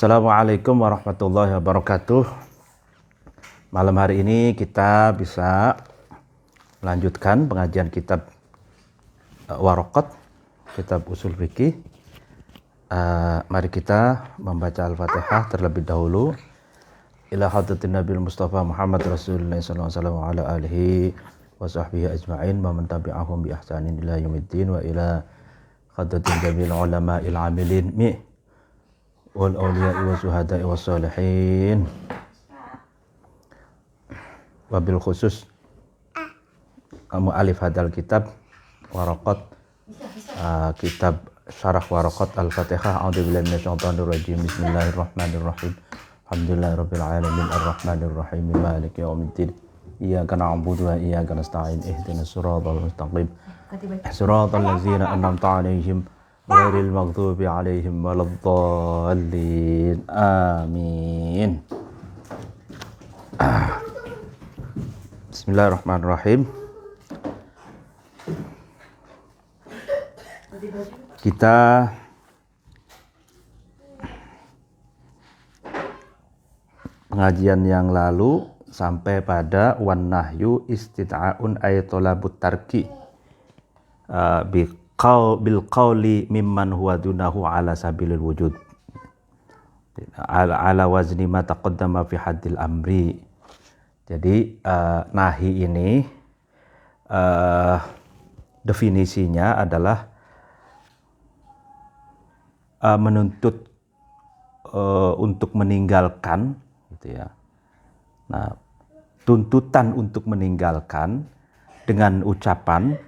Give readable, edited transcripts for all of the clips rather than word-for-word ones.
Assalamualaikum warahmatullahi wabarakatuh. Malam hari ini kita bisa melanjutkan pengajian kitab Waraqat, kitab usul fikih. Mari kita membaca Al-Fatihah terlebih dahulu. Ila hadratin Nabil Mustafa Muhammad Rasulullah sallallahu alaihi wasallam wa ala alihi wa sahbihi ajma'in wa man tabi'ahum bi ihsanin ila yaumiddin wa ila hadratin jamil ulama'il amilin wal awliya'i wa syuhada'i wa salihin. Wabil khusus mu'alif hadal kitab Waraqat, kitab syarah Waraqat Al-Fatihah. A'udzubillahi minasyaitonir rajim. Bismillahirrahmanirrahim. Alhamdulillahirabbil alamin arrahmanir rahim maliki yaumiddin. Iyyaka na'budu wa iyyaka nasta'in. Ihdinas siratal mustaqim. Siratal ladzina an'amta 'alaihim ghairil maghdubi 'alaihim waladdallin. Amin. Bismillahirrahmanirrahim. Kita pengajian yang lalu sampai pada wan nahyu istid'aun ay talabut tarki bil qawli mimman huwa dunahu ala sabilil wujud ala wazni ma taqaddama fi haddil amri. Jadi nahi ini definisinya adalah menuntut untuk meninggalkan, gitu ya. Nah, tuntutan untuk meninggalkan dengan ucapan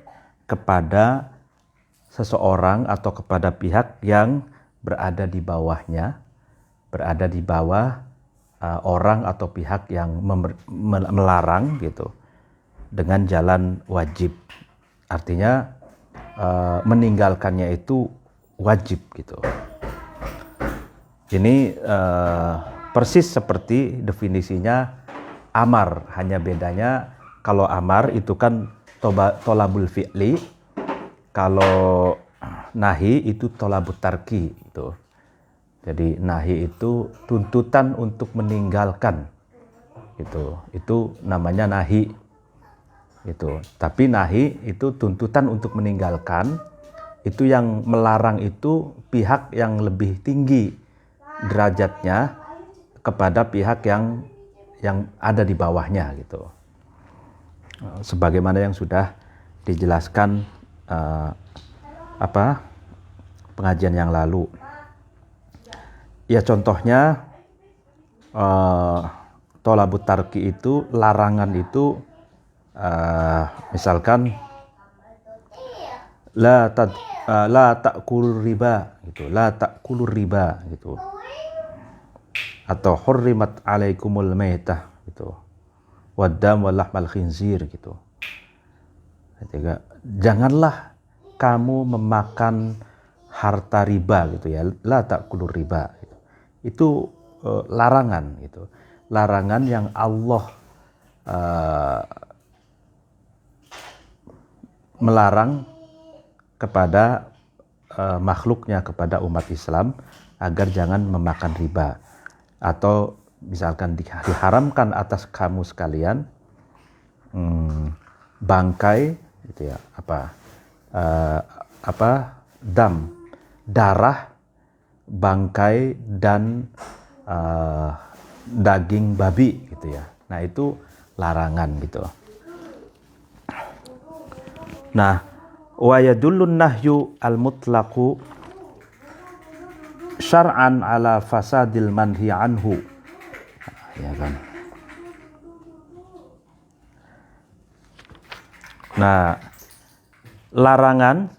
kepada seseorang atau kepada pihak yang berada di bawahnya, berada di bawah orang atau pihak yang melarang, gitu, dengan jalan wajib. Artinya meninggalkannya itu wajib, gitu. Ini persis seperti definisinya amar, hanya bedanya kalau amar itu kan tolabul fi'li, kalau nahi itu tolabut tarki, gitu. Jadi nahi itu tuntutan untuk meninggalkan, gitu. Itu namanya nahi, gitu. Tapi nahi itu tuntutan untuk meninggalkan. Itu yang melarang itu pihak yang lebih tinggi derajatnya kepada pihak yang ada di bawahnya, gitu. Sebagaimana yang sudah dijelaskan pengajian yang lalu. Ya, contohnya tolabut tarki itu, larangan itu misalkan la ta'kulur riba, gitu. La ta'kulur riba, gitu. Atau hurrimat alaikumul maitah, gitu. Waddam wal lahmal khinzir, gitu. Ketiga, janganlah kamu memakan harta riba, gitu ya. La ta'kulur riba, gitu. Itu larangan, gitu. Larangan yang Allah melarang kepada makhluknya, kepada umat Islam, agar jangan memakan riba. Atau misalkan diharamkan atas kamu sekalian bangkai, gitu ya, darah, bangkai dan daging babi, gitu ya. Nah, itu larangan, gitu. Nah, wa yadullun nahyu al-mutlaqu syar'an ala fasadil manhi anhu. Ya kan. Nah, larangan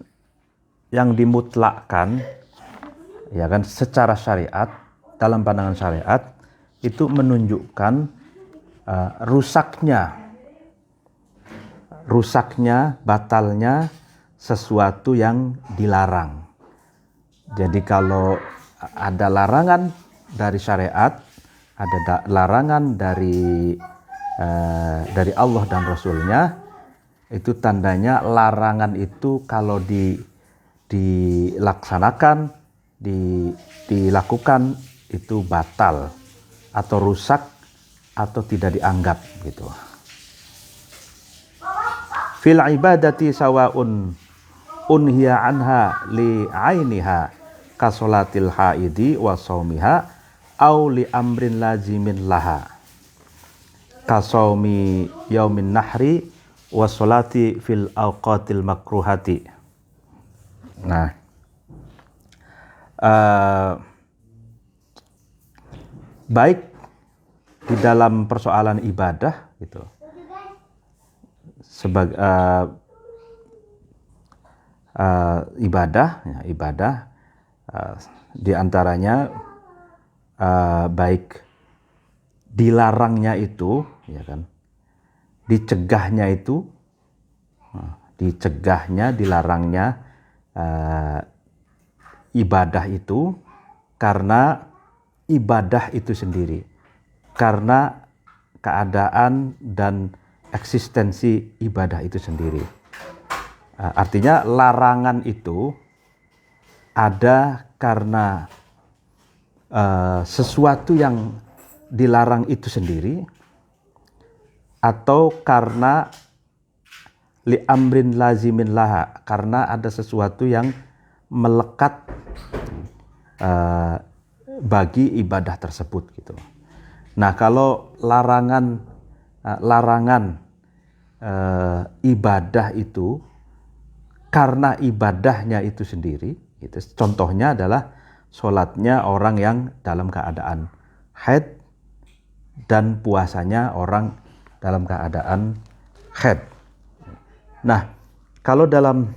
yang dimutlakkan, ya kan, secara syariat, dalam pandangan syariat itu menunjukkan rusaknya, batalnya sesuatu yang dilarang. Jadi kalau ada larangan dari syariat, ada larangan dari Allah dan Rasulnya, itu tandanya larangan itu kalau dilaksanakan, dilakukan itu batal atau rusak atau tidak dianggap gitu. Fil ibadati sawaun unhiya anha li ainiha kasolatil haidi wa saumiha au li amrin lazimin laha kasaumi yaumin nahri wa solati fil awqatil makruhati. Nah, baik di dalam persoalan ibadah gitu, sebagai ibadah di antaranya baik dilarangnya itu, ya kan, dicegahnya, dilarangnya ibadah itu karena ibadah itu sendiri, karena keadaan dan eksistensi ibadah itu sendiri. Artinya larangan itu ada karena sesuatu yang dilarang itu sendiri, atau karena li amrin lazimin laha, karena ada sesuatu yang melekat bagi ibadah tersebut gitu. Nah, kalau larangan ibadah itu karena ibadahnya itu sendiri, itu contohnya adalah sholatnya orang yang dalam keadaan haid dan puasanya orang dalam keadaan haid. Nah, kalau dalam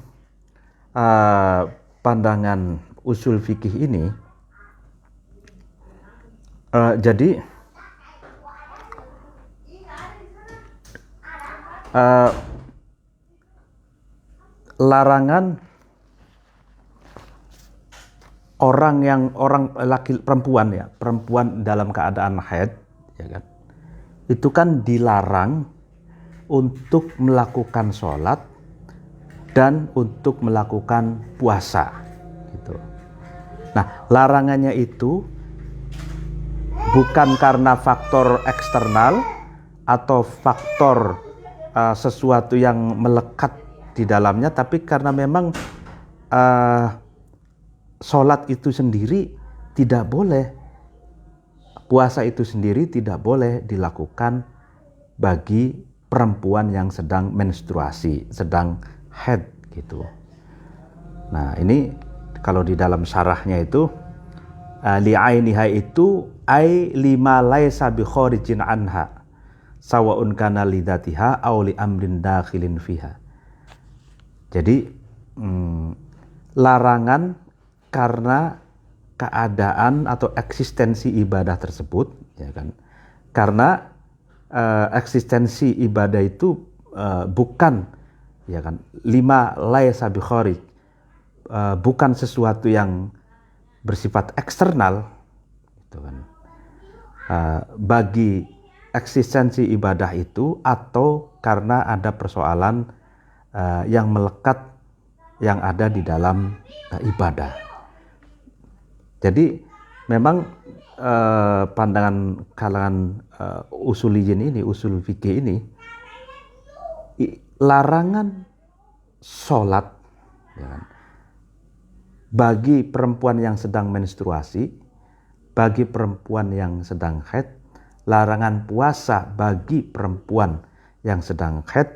pandangan usul fikih ini, jadi larangan perempuan dalam keadaan haid, ya kan, itu kan dilarang untuk melakukan sholat dan untuk melakukan puasa gitu. Nah, larangannya itu bukan karena faktor eksternal atau faktor sesuatu yang melekat di dalamnya, tapi karena memang sholat itu sendiri tidak boleh, puasa itu sendiri tidak boleh dilakukan bagi perempuan yang sedang menstruasi, sedang haid gitu. Nah, ini kalau di dalam syarahnya itu li'ainiha itu ai lima laisa bi kharijin anha sawaun kana lidzatiha aw li amrin dakhilin fiha. Jadi larangan karena keadaan atau eksistensi ibadah tersebut, ya kan? Karena eksistensi ibadah itu bukan, ya kan, lima laisa bi kharij, bukan sesuatu yang bersifat eksternal, gitu kan, bagi eksistensi ibadah itu, atau karena ada persoalan yang melekat yang ada di dalam ibadah. Jadi memang pandangan kalangan usuliyin ini, usul fikih ini, larangan sholat, ya kan, bagi perempuan yang sedang menstruasi, bagi perempuan yang sedang haid, larangan puasa bagi perempuan yang sedang haid,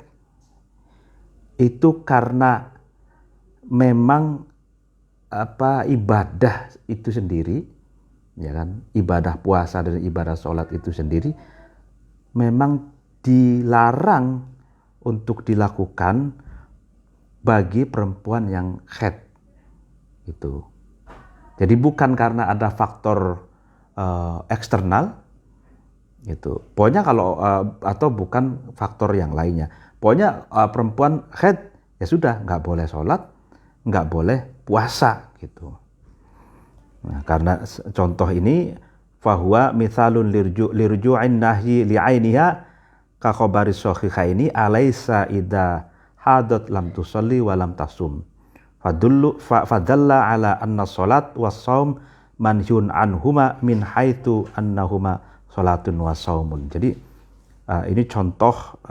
itu karena memang ibadah itu sendiri, ya kan, ibadah puasa dan ibadah sholat itu sendiri memang dilarang untuk dilakukan bagi perempuan yang haid itu. Jadi bukan karena ada faktor eksternal gitu. Pokoknya kalau atau bukan faktor yang lainnya. Pokoknya perempuan haid ya sudah, nggak boleh sholat, nggak boleh puasa gitu. Nah, karena contoh ini fahuwa mithalun lirju'in nahyi li'ainiha ka khabari sahihaini alaysa idza hadat lam tusalli wa lam tasum fadalla ala anna salat was saum manhyun anhuma min haitsu annahuma salatun wa saumun. Jadi ini contoh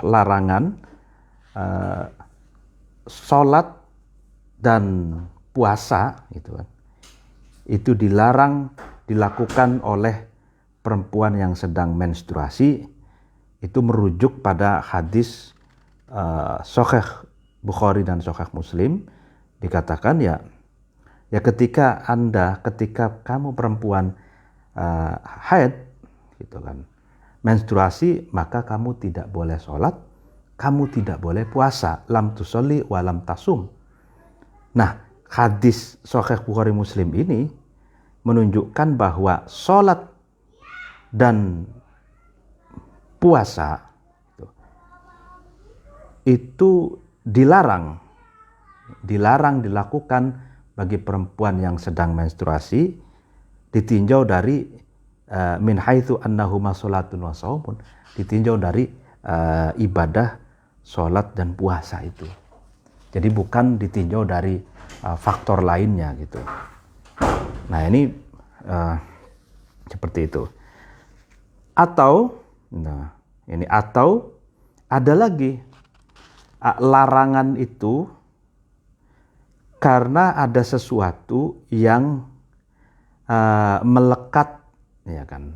larangan salat dan puasa gitu kan. Itu dilarang dilakukan oleh perempuan yang sedang menstruasi. Itu merujuk pada hadis Sahih Bukhari dan Sahih Muslim, dikatakan ya ketika kamu perempuan haid gitu kan, menstruasi, maka kamu tidak boleh sholat, kamu tidak boleh puasa, lam tusolli wa lam tasum. Nah, hadis Sahih Bukhari Muslim ini menunjukkan bahwa sholat dan puasa itu dilarang dilakukan bagi perempuan yang sedang menstruasi, ditinjau dari min haitsu annahuma salatun wa shaumun, ditinjau dari ibadah sholat dan puasa itu. Jadi bukan ditinjau dari faktor lainnya gitu. Nah ini seperti itu. Atau ada lagi larangan itu karena ada sesuatu yang melekat, ya kan,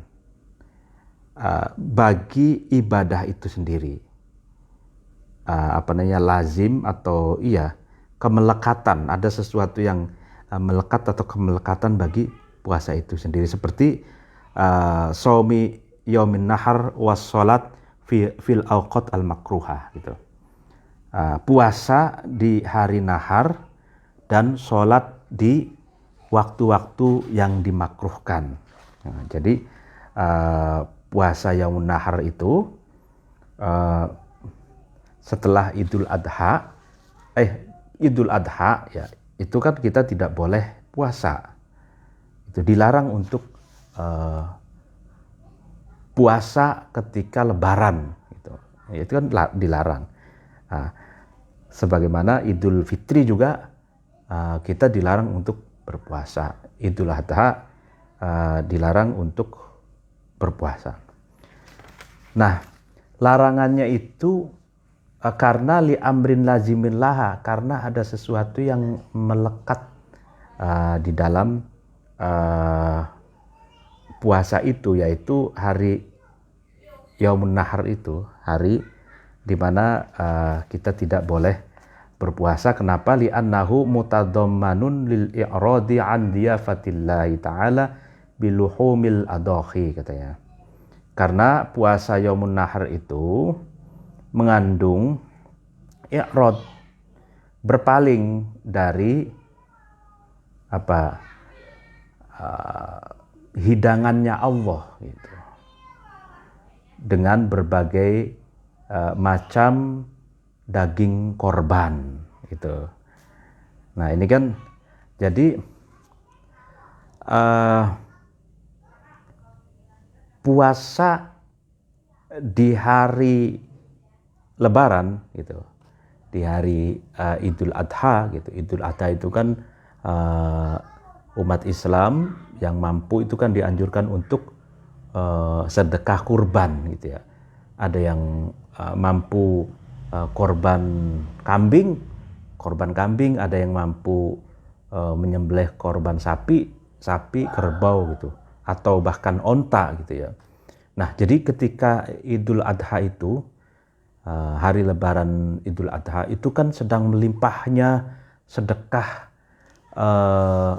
bagi ibadah itu sendiri, lazim atau kemelekatan. Ada sesuatu yang melekat atau kemelekatan bagi puasa itu sendiri, seperti shaumi yaumin nahar was sholat fil awqat al makruhah gitu. Puasa di hari nahar dan sholat di waktu-waktu yang dimakruhkan. Nah, jadi puasa yaumun nahar itu setelah Idul Adha ya, itu kan kita tidak boleh puasa. Itu dilarang untuk puasa ketika Lebaran gitu. Itu kan dilarang. Nah, sebagaimana Idul Fitri juga kita dilarang untuk berpuasa. Idul Adha dilarang untuk berpuasa. Nah, larangannya itu karena li amrin lazimin laha, karena ada sesuatu yang melekat di dalam puasa itu, yaitu hari Yaumun Nahar itu, hari di mana kita tidak boleh berpuasa. Kenapa? Li'annahu mutadammanun lil i'radi an diyafatillahi ta'ala biluhumil adhahi, katanya. Karena puasa Yaumun Nahar itu mengandung i'rad, berpaling dari hidangannya Allah gitu, dengan berbagai macam daging korban gitu. Nah ini kan jadi puasa di hari Lebaran gitu, di hari Idul Adha gitu. Idul Adha itu kan umat Islam yang mampu itu kan dianjurkan untuk sedekah kurban gitu ya. Ada yang mampu korban kambing, ada yang mampu menyembelih korban sapi, kerbau gitu, atau bahkan onta gitu ya. Nah, jadi ketika Idul Adha itu, hari Lebaran Idul Adha itu kan sedang melimpahnya sedekah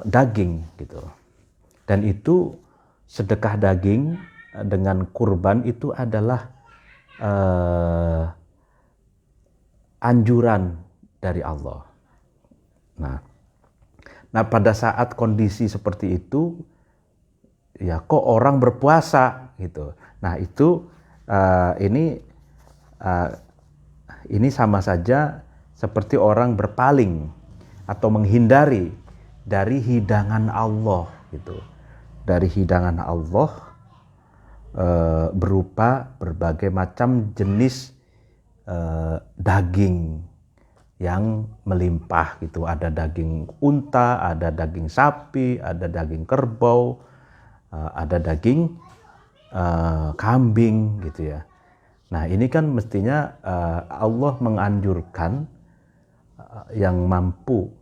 daging gitu. Dan itu sedekah daging dengan kurban itu adalah anjuran dari Allah. Nah pada saat kondisi seperti itu, ya kok orang berpuasa gitu. Nah itu ini sama saja seperti orang berpaling atau menghindari dari hidangan Allah gitu. Dari hidangan Allah berupa berbagai macam jenis daging yang melimpah gitu. Ada daging unta, ada daging sapi, ada daging kerbau, ada daging kambing gitu ya. Nah ini kan mestinya Allah menganjurkan yang mampu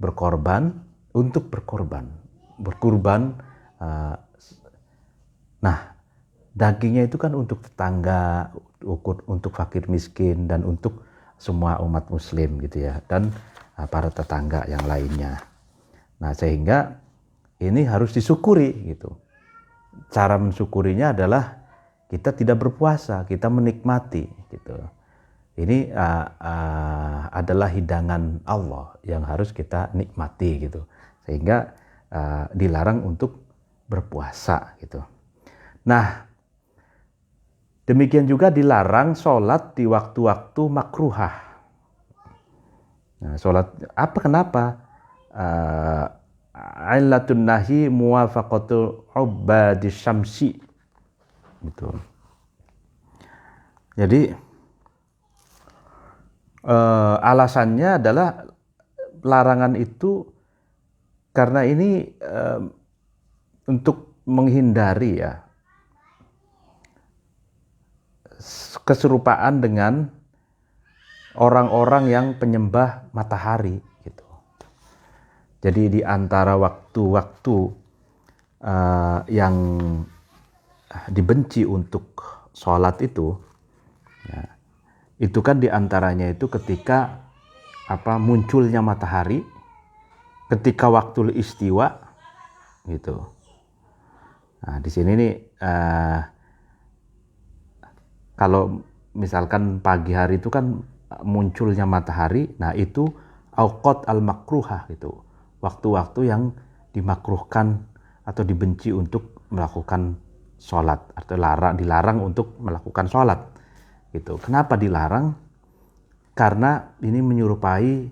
berkorban untuk berkorban. Nah dagingnya itu kan untuk tetangga, untuk fakir miskin, dan untuk semua umat muslim gitu ya, dan para tetangga yang lainnya. Nah sehingga ini harus disyukuri gitu. Cara mensyukurinya adalah kita tidak berpuasa, kita menikmati gitu. Ini adalah hidangan Allah yang harus kita nikmati gitu. Sehingga dilarang untuk berpuasa gitu. Nah, demikian juga dilarang sholat di waktu-waktu makruhah. Nah, sholat apa kenapa? Ailatun nahi muwafaqatul ubadi syamsi. Gitu. Jadi alasannya adalah larangan itu karena ini untuk menghindari ya keserupaan dengan orang-orang yang penyembah matahari gitu. Jadi di antara waktu-waktu yang dibenci untuk sholat itu, ya, itu kan diantaranya itu ketika munculnya matahari, ketika waktu istiwa gitu. Nah di sini nih kalau misalkan pagi hari itu kan munculnya matahari, nah itu auqat al-makruhah gitu. Waktu-waktu yang dimakruhkan atau dibenci untuk melakukan sholat atau dilarang untuk melakukan sholat gitu. Kenapa dilarang? Karena ini menyerupai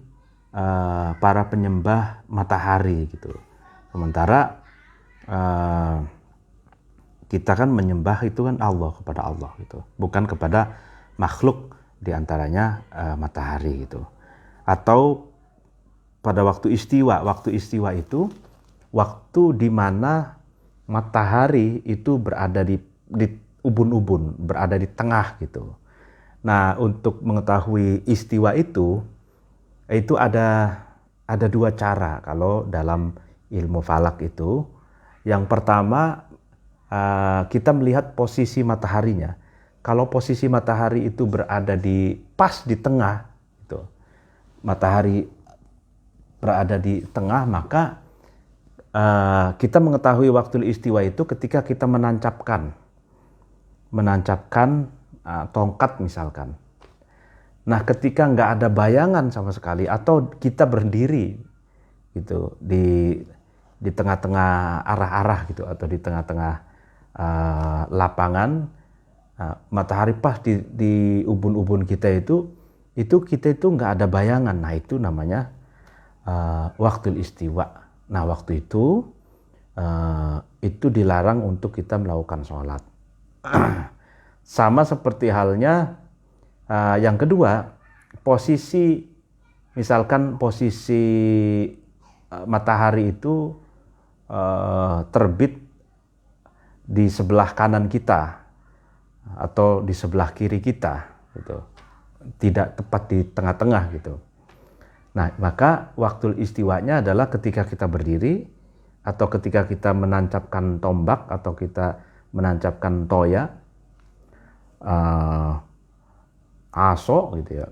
para penyembah matahari gitu. Sementara kita kan menyembah itu kan Allah, kepada Allah gitu, bukan kepada makhluk diantaranya matahari gitu. Atau pada waktu istiwa itu waktu di mana matahari itu berada di ubun-ubun, berada di tengah gitu. Nah untuk mengetahui istiwa itu ada dua cara kalau dalam ilmu falak itu. Yang pertama kita melihat posisi mataharinya. Kalau posisi matahari itu berada pas di tengah, gitu, matahari berada di tengah, maka kita mengetahui waktu istiwa itu ketika kita menancapkan tongkat misalkan. Nah ketika nggak ada bayangan sama sekali atau kita berdiri gitu di tengah-tengah arah-arah gitu atau di tengah-tengah lapangan, matahari pas di ubun-ubun kita itu kita itu nggak ada bayangan. Nah itu namanya waktu istiwa. Nah waktu itu dilarang untuk kita melakukan sholat. Sama seperti halnya yang kedua, misalkan posisi matahari itu terbit di sebelah kanan kita atau di sebelah kiri kita gitu. Tidak tepat di tengah-tengah gitu. Nah, maka waktu istiwanya adalah ketika kita berdiri atau ketika kita menancapkan tombak atau kita menancapkan toya, aso gitu ya.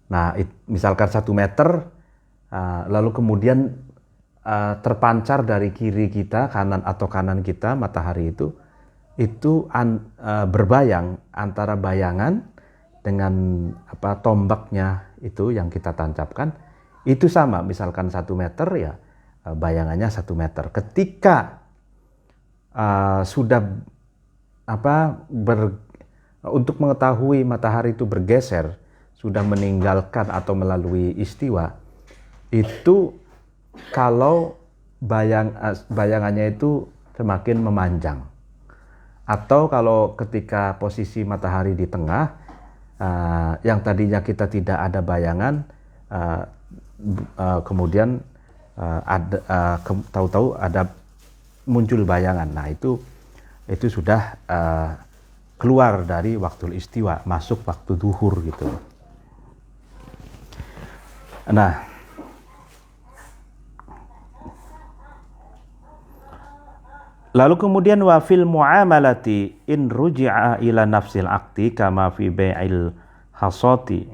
Nah, misalkan 1 meter, lalu kemudian terpancar dari kiri kita, kanan kita, matahari itu berbayang antara bayangan dengan tombaknya itu yang kita tancapkan, itu sama. Misalkan 1 meter ya bayangannya 1 meter. Ketika sudah untuk mengetahui matahari itu bergeser, sudah meninggalkan atau melalui istiwa, itu kalau bayangannya itu semakin memanjang. Atau kalau ketika posisi matahari di tengah, yang tadinya kita tidak ada bayangan, kemudian tahu-tahu ada muncul bayangan. Nah itu sudah keluar dari waktu istiwa, masuk waktu duhur gitu. Nah, lalu kemudian wa fil muamalati in ruji'a ila nafsil aqti kama fi bai'il hasati.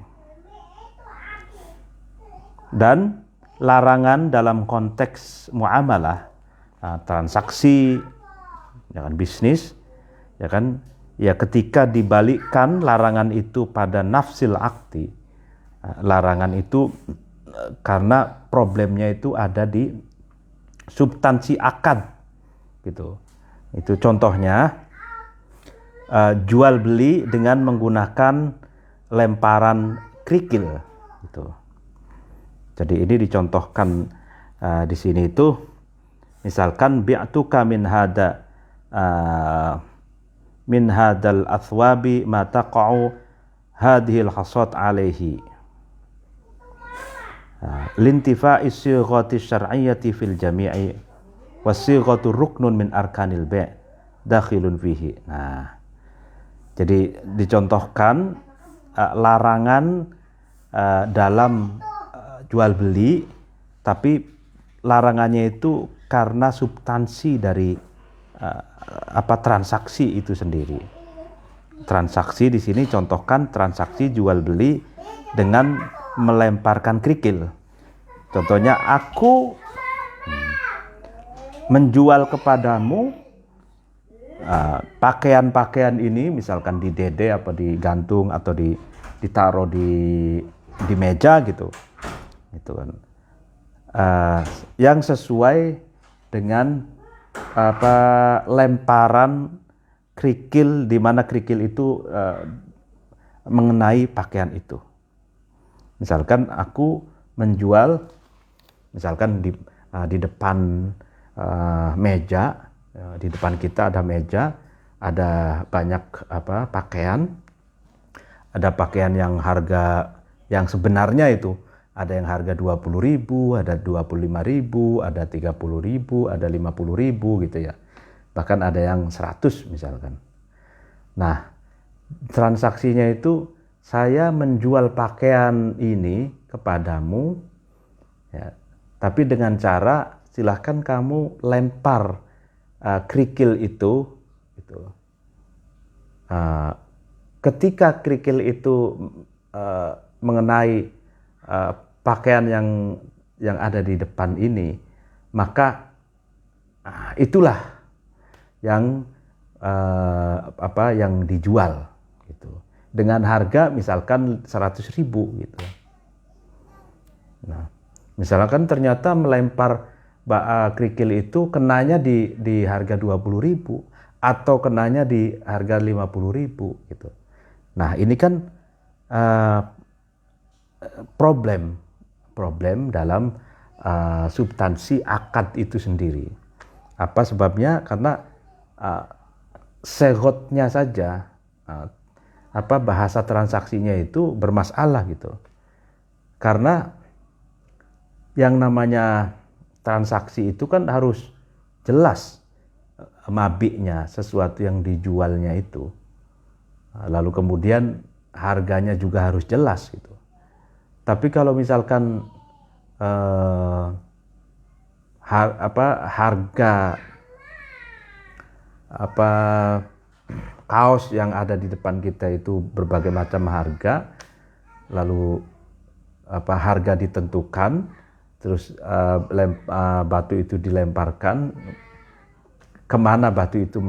Dan larangan dalam konteks muamalah, transaksi, ya kan, bisnis, ya kan, ya ketika dibalikkan larangan itu pada nafsil aqti, larangan itu karena problemnya itu ada di substansi akad gitu. Itu contohnya jual beli dengan menggunakan lemparan kerikil gitu. Jadi ini dicontohkan di sini itu, misalkan bi'tuka min hadal athwabi ma taqa'u hadhil hasad alaihi lintifa'i sighati syar'iyyati fil jami'i wasighatu ruknun min arkanil bai' dakhilun fihi. Nah, jadi dicontohkan larangan dalam jual beli, tapi larangannya itu karena substansi dari transaksi itu sendiri. Transaksi di sini contohkan transaksi jual beli dengan melemparkan kerikil. Contohnya, aku menjual kepadamu pakaian-pakaian ini, misalkan di dede apa digantung atau ditaruh di meja gitu. Itu kan yang sesuai dengan lemparan kerikil, di mana kerikil itu mengenai pakaian itu. Misalkan aku menjual, misalkan di depan meja, di depan kita ada meja, ada banyak pakaian, ada pakaian yang harga yang sebenarnya itu ada yang harga 20.000, ada 25.000, ada 30.000, ada 50.000 gitu ya. Bahkan ada yang 100 misalkan. Nah, transaksinya itu saya menjual pakaian ini kepadamu, ya, tapi dengan cara silahkan kamu lempar kerikil itu. Ketika kerikil itu mengenai pakaian yang ada di depan ini, maka itulah yang yang dijual gitu, dengan harga misalkan 100.000 gitu. Nah, misalkan ternyata melempar kerikil itu kenanya di harga 20.000 atau kenanya di harga 50.000 gitu. Nah, ini kan problem dalam substansi akad itu sendiri. Apa sebabnya? Karena segotnya saja, bahasa transaksinya itu bermasalah gitu. Karena yang namanya transaksi itu kan harus jelas mabiknya, sesuatu yang dijualnya itu. Lalu kemudian harganya juga harus jelas gitu. Tapi kalau misalkan harga kaos yang ada di depan kita itu berbagai macam harga, lalu harga ditentukan, terus batu itu dilemparkan, kemana batu itu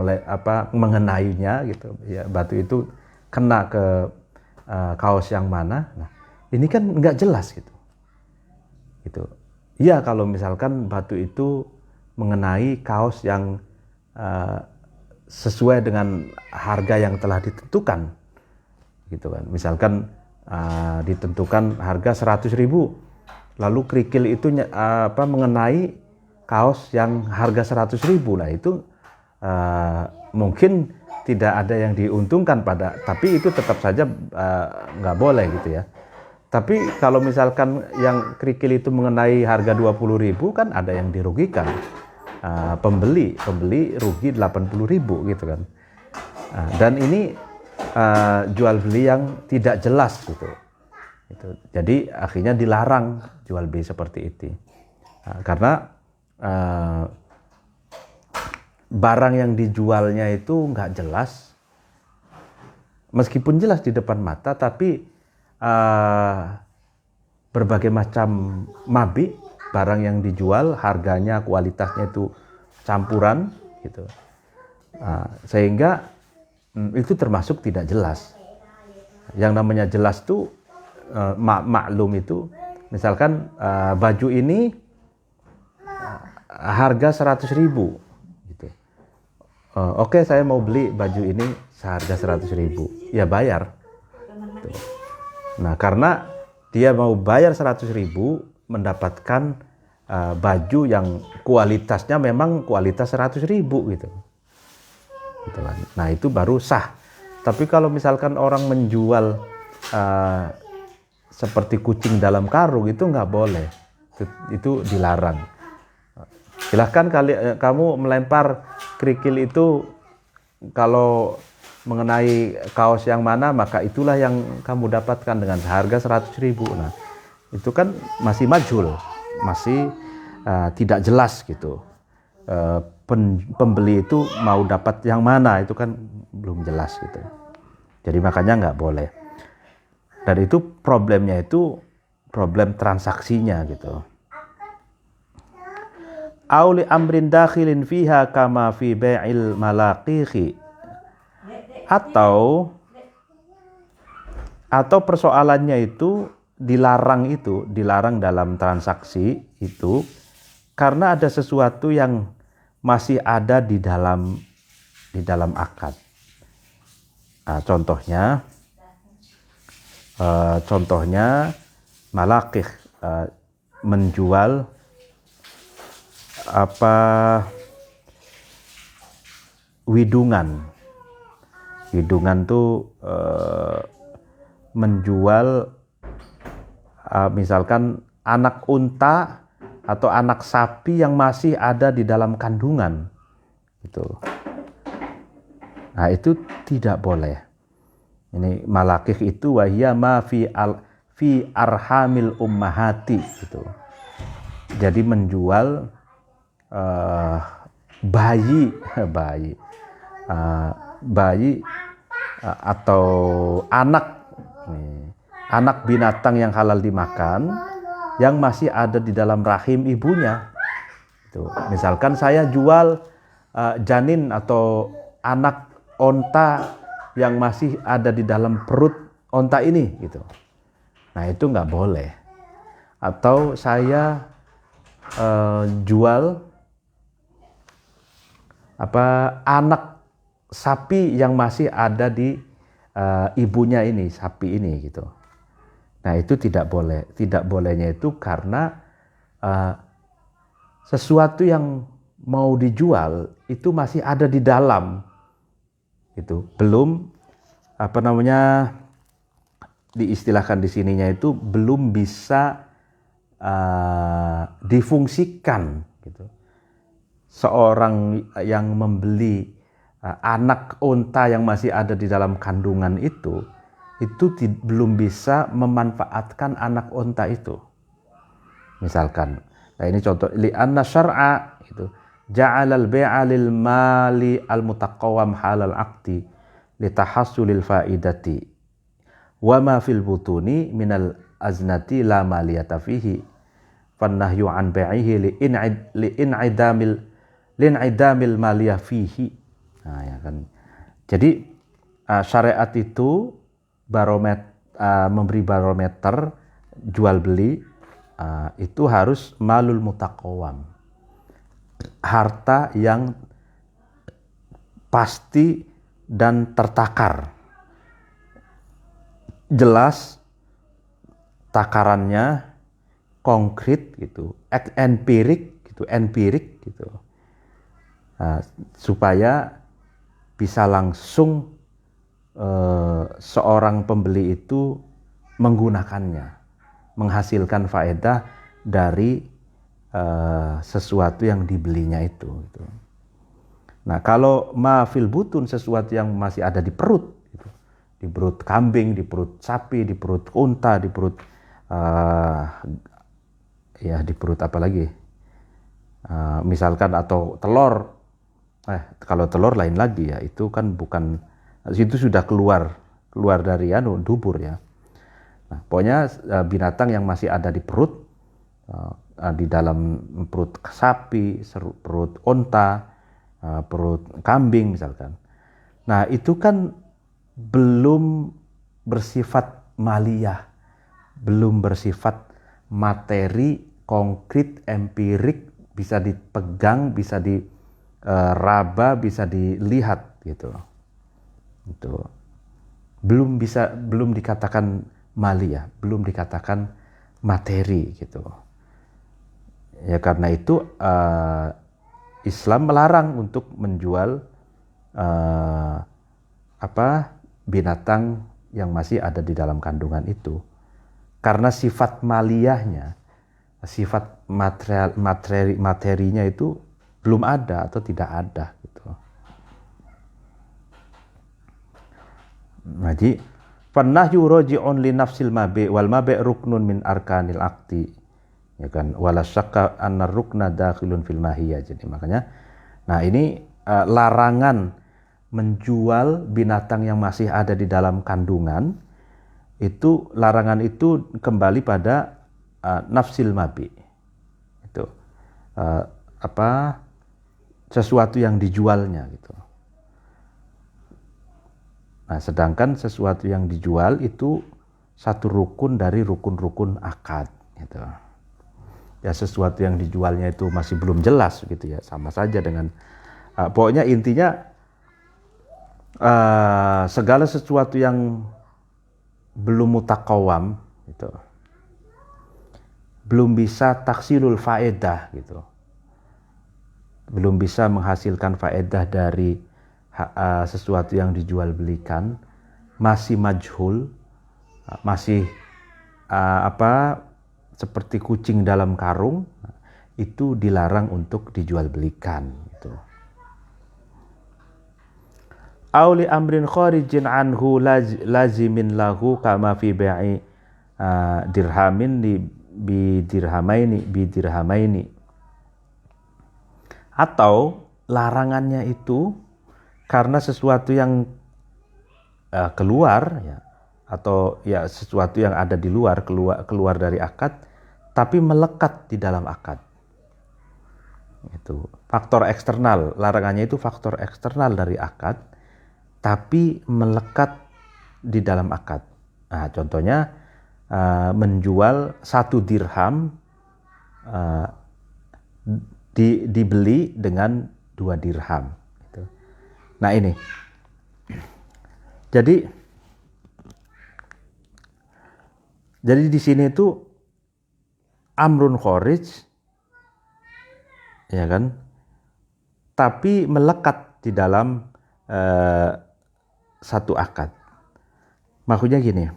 mengenainya gitu ya, batu itu kena ke kaos yang mana. Nah, ini kan nggak jelas gitu. Iya, kalau misalkan batu itu mengenai kaos yang sesuai dengan harga yang telah ditentukan, gitu kan. Misalkan ditentukan harga 100.000, lalu kerikil itu mengenai kaos yang harga 100.000. Nah, itu mungkin tidak ada yang diuntungkan tapi itu tetap saja nggak boleh gitu ya. Tapi kalau misalkan yang kerikil itu mengenai harga 20.000 kan ada yang dirugikan. Pembeli rugi 80.000 gitu kan. Dan ini jual beli yang tidak jelas gitu. Jadi akhirnya dilarang jual beli seperti itu. Karena barang yang dijualnya itu nggak jelas. Meskipun jelas di depan mata, tapi berbagai macam mabik barang yang dijual, harganya, kualitasnya itu campuran gitu. Sehingga itu termasuk tidak jelas. Yang namanya jelas tuh maklum itu, misalkan baju ini harga 100.000 gitu. Oke, saya mau beli baju ini seharga 100.000, ya bayar. Gitu. Nah, karena dia mau bayar 100.000 mendapatkan baju yang kualitasnya memang kualitas 100.000 gitu. Gitu kan. Nah, itu baru sah. Tapi kalau misalkan orang menjual seperti kucing dalam karung, itu nggak boleh. Itu dilarang. Silahkan kamu melempar kerikil itu, kalau mengenai kaos yang mana, maka itulah yang kamu dapatkan dengan harga 100.000. Nah, itu kan masih majhul, masih tidak jelas gitu. Pembeli itu mau dapat yang mana, itu kan belum jelas gitu. Jadi makanya nggak boleh. Dan itu problemnya itu problem transaksinya gitu. Auli amrin dakhilin fiha kama fi bai'il malaqiqi. Atau persoalannya itu dilarang dalam transaksi itu karena ada sesuatu yang masih ada di dalam akad. Nah, contohnya malaqih, menjual widungan. Widungan tuh menjual misalkan anak unta atau anak sapi yang masih ada di dalam kandungan gitu. Nah, itu tidak boleh. Ini malakih itu wahya ma fi arhamil ummahati gitu. Jadi menjual bayi atau anak binatang yang halal dimakan yang masih ada di dalam rahim ibunya. Misalkan saya jual janin atau anak onta yang masih ada di dalam perut onta ini gitu. Nah, itu nggak boleh. Atau saya jual anak sapi yang masih ada di ibunya ini, sapi ini gitu. Nah, itu tidak boleh. Tidak bolehnya itu karena sesuatu yang mau dijual itu masih ada di dalam gitu. Belum diistilahkan di sininya itu belum bisa difungsikan gitu. Seorang yang membeli anak unta yang masih ada di dalam kandungan itu belum bisa memanfaatkan anak unta itu. Misalkan, nah ini contoh, li'anna syar'a itu ja'alal bai'a lil mali al mutaqawwam halal aqdi litahassulil faidati wa ma fil butuni minal aznati la maliyata fihi fannahyu an bai'ihi li'in'idamil maliyah fihi. Nah, ya kan. Jadi syariat itu memberi barometer jual beli itu harus malul mutaqawwam, harta yang pasti dan tertakar, jelas takarannya, konkret gitu, empirik gitu, supaya bisa langsung seorang pembeli itu menggunakannya, menghasilkan faedah dari sesuatu yang dibelinya itu. Gitu. Nah, kalau ma fil butun, sesuatu yang masih ada di perut, gitu. Di perut kambing, di perut sapi, di perut unta, di perut di perut apa lagi? Misalkan atau telur. Kalau telur lain lagi ya, itu kan bukan, itu sudah keluar dari dubur ya. Nah, pokoknya binatang yang masih ada di perut, di dalam perut sapi, perut unta, perut kambing misalkan. Nah, itu kan belum bersifat maliyah, belum bersifat materi konkret, empirik, bisa dipegang, bisa diraba, bisa dilihat gitu. Itu belum dikatakan maliyah, belum dikatakan materi gitu. Ya karena itu Islam melarang untuk menjual binatang yang masih ada di dalam kandungan itu, karena sifat maliyahnya, sifat materinya itu belum ada atau tidak ada gitu. Jadi fannahyu raji'un li nafsil mabi wal mabi ruknun min arkanil aqdi, ya kan, wala syakka anna rukna dakhilun fil mahiyah. Jadi makanya ini larangan menjual binatang yang masih ada di dalam kandungan itu, larangan itu kembali pada nafsil mabi, itu sesuatu yang dijualnya gitu. Nah, sedangkan sesuatu yang dijual itu satu rukun dari rukun-rukun akad gitu. Ya, sesuatu yang dijualnya itu masih belum jelas gitu ya, sama saja dengan pokoknya intinya segala sesuatu yang belum mutakawam gitu, belum bisa taksilul faedah gitu, belum bisa menghasilkan faedah dari sesuatu yang dijual belikan, masih majhul, masih seperti kucing dalam karung, itu dilarang untuk dijual belikan gitu. Auli amrin kharijin anhu lazimin lahu kama fi bai'i dirhamin bi dirhamaini, atau larangannya itu karena sesuatu yang keluar ya, atau ya sesuatu yang ada di luar, keluar dari akad tapi melekat di dalam akad. Itu faktor eksternal, larangannya itu faktor eksternal dari akad tapi melekat di dalam akad. Nah, contohnya menjual 1 dirham dibeli dengan 2 dirham. Gitu. Nah ini, jadi di sini itu amrun kharij, ya kan? Tapi melekat di dalam satu akad. Maksudnya gini.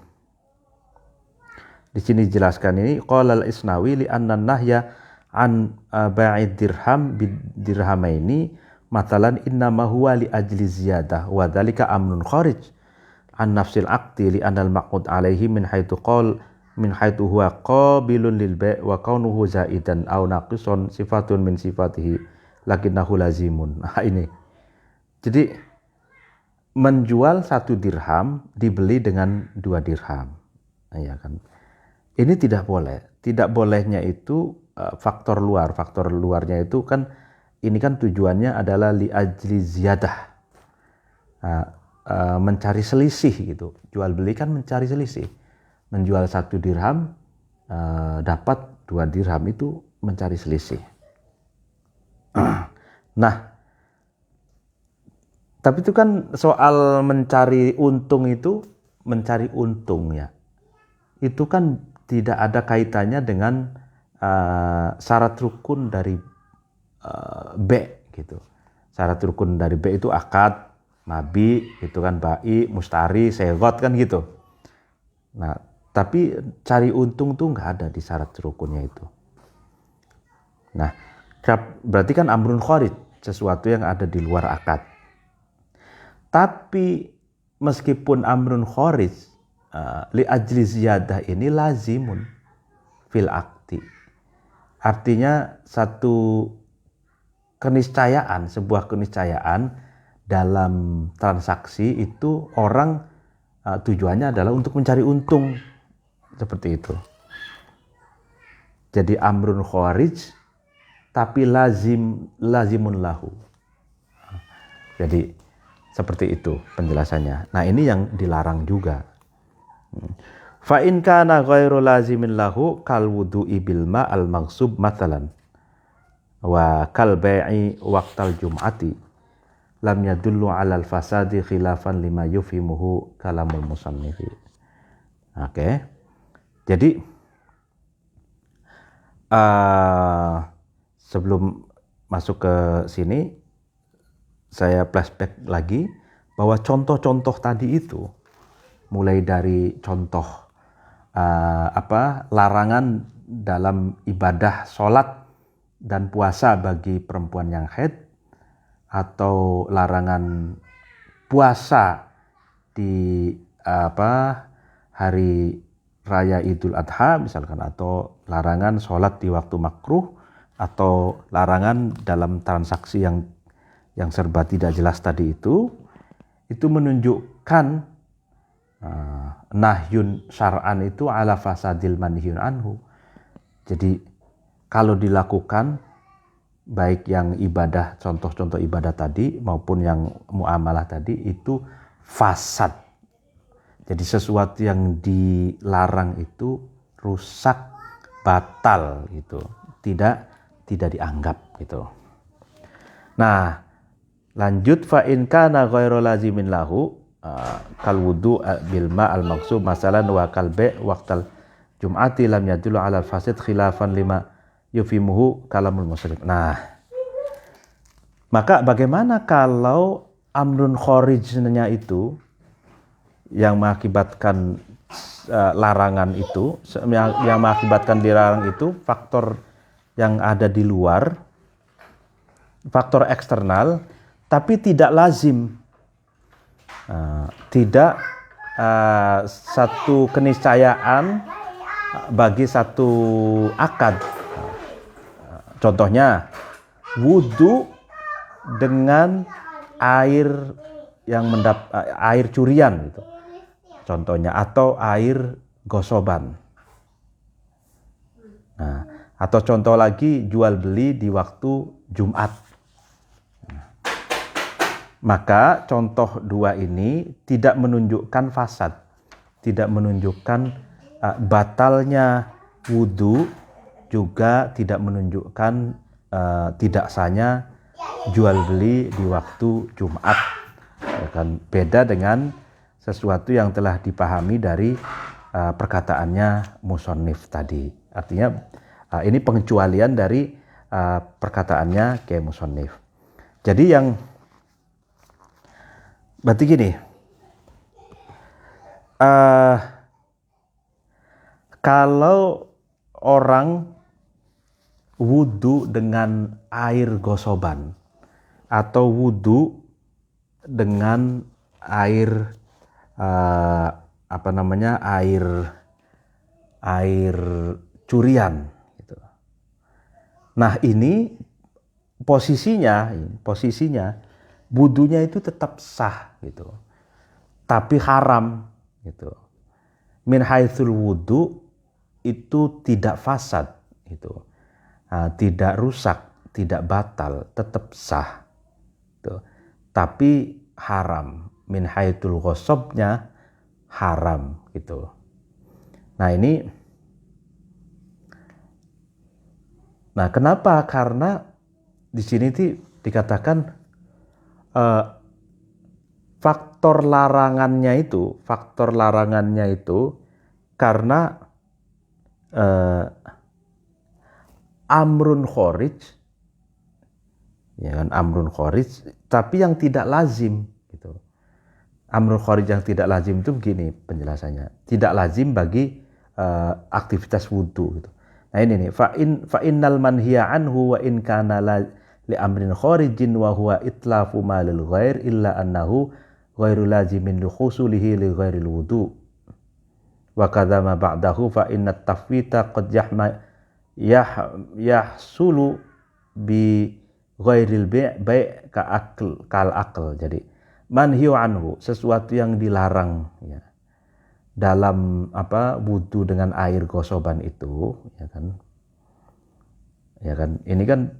Di sini dijelaskan ini qala al-Isnawi li anna nahya an ba'id dirham bidirhamaini matalan innama huwa li ajli ziyadah wa dzalika amrun kharij an nafsil aqdi li anna al-maqud alaihi min haitsu huwa qabilun lil bai' wa kaunuhu zaidan aw naqisun sifatun min sifatihi lakinnahu lazimun. Nah ini. Jadi menjual 1 dirham dibeli dengan 2 dirham. Ya kan? Ini tidak boleh. Tidak bolehnya itu faktor luar. Faktor luarnya itu kan, ini kan tujuannya adalah li ajli ziyadah. Mencari selisih gitu. Jual beli kan mencari selisih. Menjual 1 dirham dapat 2 dirham, itu mencari selisih. Nah, tapi itu kan soal mencari untung ya. Itu kan tidak ada kaitannya dengan syarat rukun dari B gitu. Syarat rukun dari B itu akad, Mabi itu kan bai, mustari, segot kan gitu. Nah, tapi cari untung tuh nggak ada di syarat rukunnya itu. Nah, berarti kan amrun kharij, sesuatu yang ada di luar akad. Tapi meskipun amrun kharij, li ajli ziyadah ini lazimun fil akti. Artinya satu keniscayaan, sebuah keniscayaan dalam transaksi itu orang tujuannya adalah untuk mencari untung. Seperti itu. Jadi amrun kharij tapi lazimun lahu. Jadi seperti itu penjelasannya. Nah, ini yang dilarang juga. Fa in kana ghairu lazimin lahu kal wudu'i bil ma al maghsub mathalan wa kal bai'i waqtal jum'ati lam yadullu 'ala al fasadi khilafan lima yufimuhu kalamul musannifi. Oke. Jadi sebelum masuk ke sini saya flashback lagi bahwa contoh-contoh tadi itu mulai dari contoh larangan dalam ibadah sholat dan puasa bagi perempuan yang haid, atau larangan puasa di hari raya Idul Adha misalkan, atau larangan sholat di waktu makruh, atau larangan dalam transaksi yang serba tidak jelas tadi itu menunjukkan nahyun syar'an itu ala fasadil manhiyun anhu. Jadi kalau dilakukan baik yang ibadah, contoh-contoh ibadah tadi maupun yang muamalah tadi itu fasad. Jadi sesuatu yang dilarang itu rusak, batal gitu. Tidak dianggap gitu. Nah, lanjut fa in kana ghairu lazimin lahu kal wudu bil ma al maqsub masalan wa kal ba waqtal jum'ati lam yadullu ala al fasid khilafan lima yufimuhu kalamul muslim. Nah, maka bagaimana kalau amrun kharijnya itu yang mengakibatkan larangan itu, yang mengakibatkan dilarang itu faktor yang ada di luar, faktor eksternal, tapi tidak lazim, tidak satu keniscayaan bagi satu akad. Contohnya wudu dengan air yang air curian gitu. Contohnya, atau air gosoban. Nah, atau contoh lagi jual beli di waktu Jumat. Maka contoh dua ini tidak menunjukkan fasad, tidak menunjukkan batalnya wudu, juga tidak menunjukkan tidak sahnya jual beli di waktu Jumat. Kan beda dengan sesuatu yang telah dipahami dari perkataannya musannif tadi. Artinya ini pengecualian dari perkataannya ke musannif. Jadi yang berarti gini, kalau orang wudu dengan air gosoban atau wudu dengan air air curian gitu. Nah, ini posisinya wudunya itu tetap sah gitu, tapi haram gitu. Min haitsul wudu itu tidak fasad gitu, tidak rusak, tidak batal, tetap sah gitu. Tapi haram. Min haitsul ghasabnya haram gitu. Nah, kenapa? Karena di sini dikatakan faktor larangannya itu karena amrun kharij, ya kan, amrun kharij, tapi yang tidak lazim gitu. Amrul kharij yang tidak lazim itu begini penjelasannya. Tidak lazim bagi aktivitas wudu gitu. Nah ini nih, fa innal manhiya anhu wa in kana li amrin kharijin wa huwa itlafu malil ghair illa annahu ghairu lazimin li khusulihi li ghairil wudu. Wa kadza ma ba'dahu fa inna tafwita qad yahsulu bi ghairil bai' kal aql. Jadi manhiyu anhu, sesuatu yang dilarang ya, dalam wudu dengan air gosoban itu, ya kan ini kan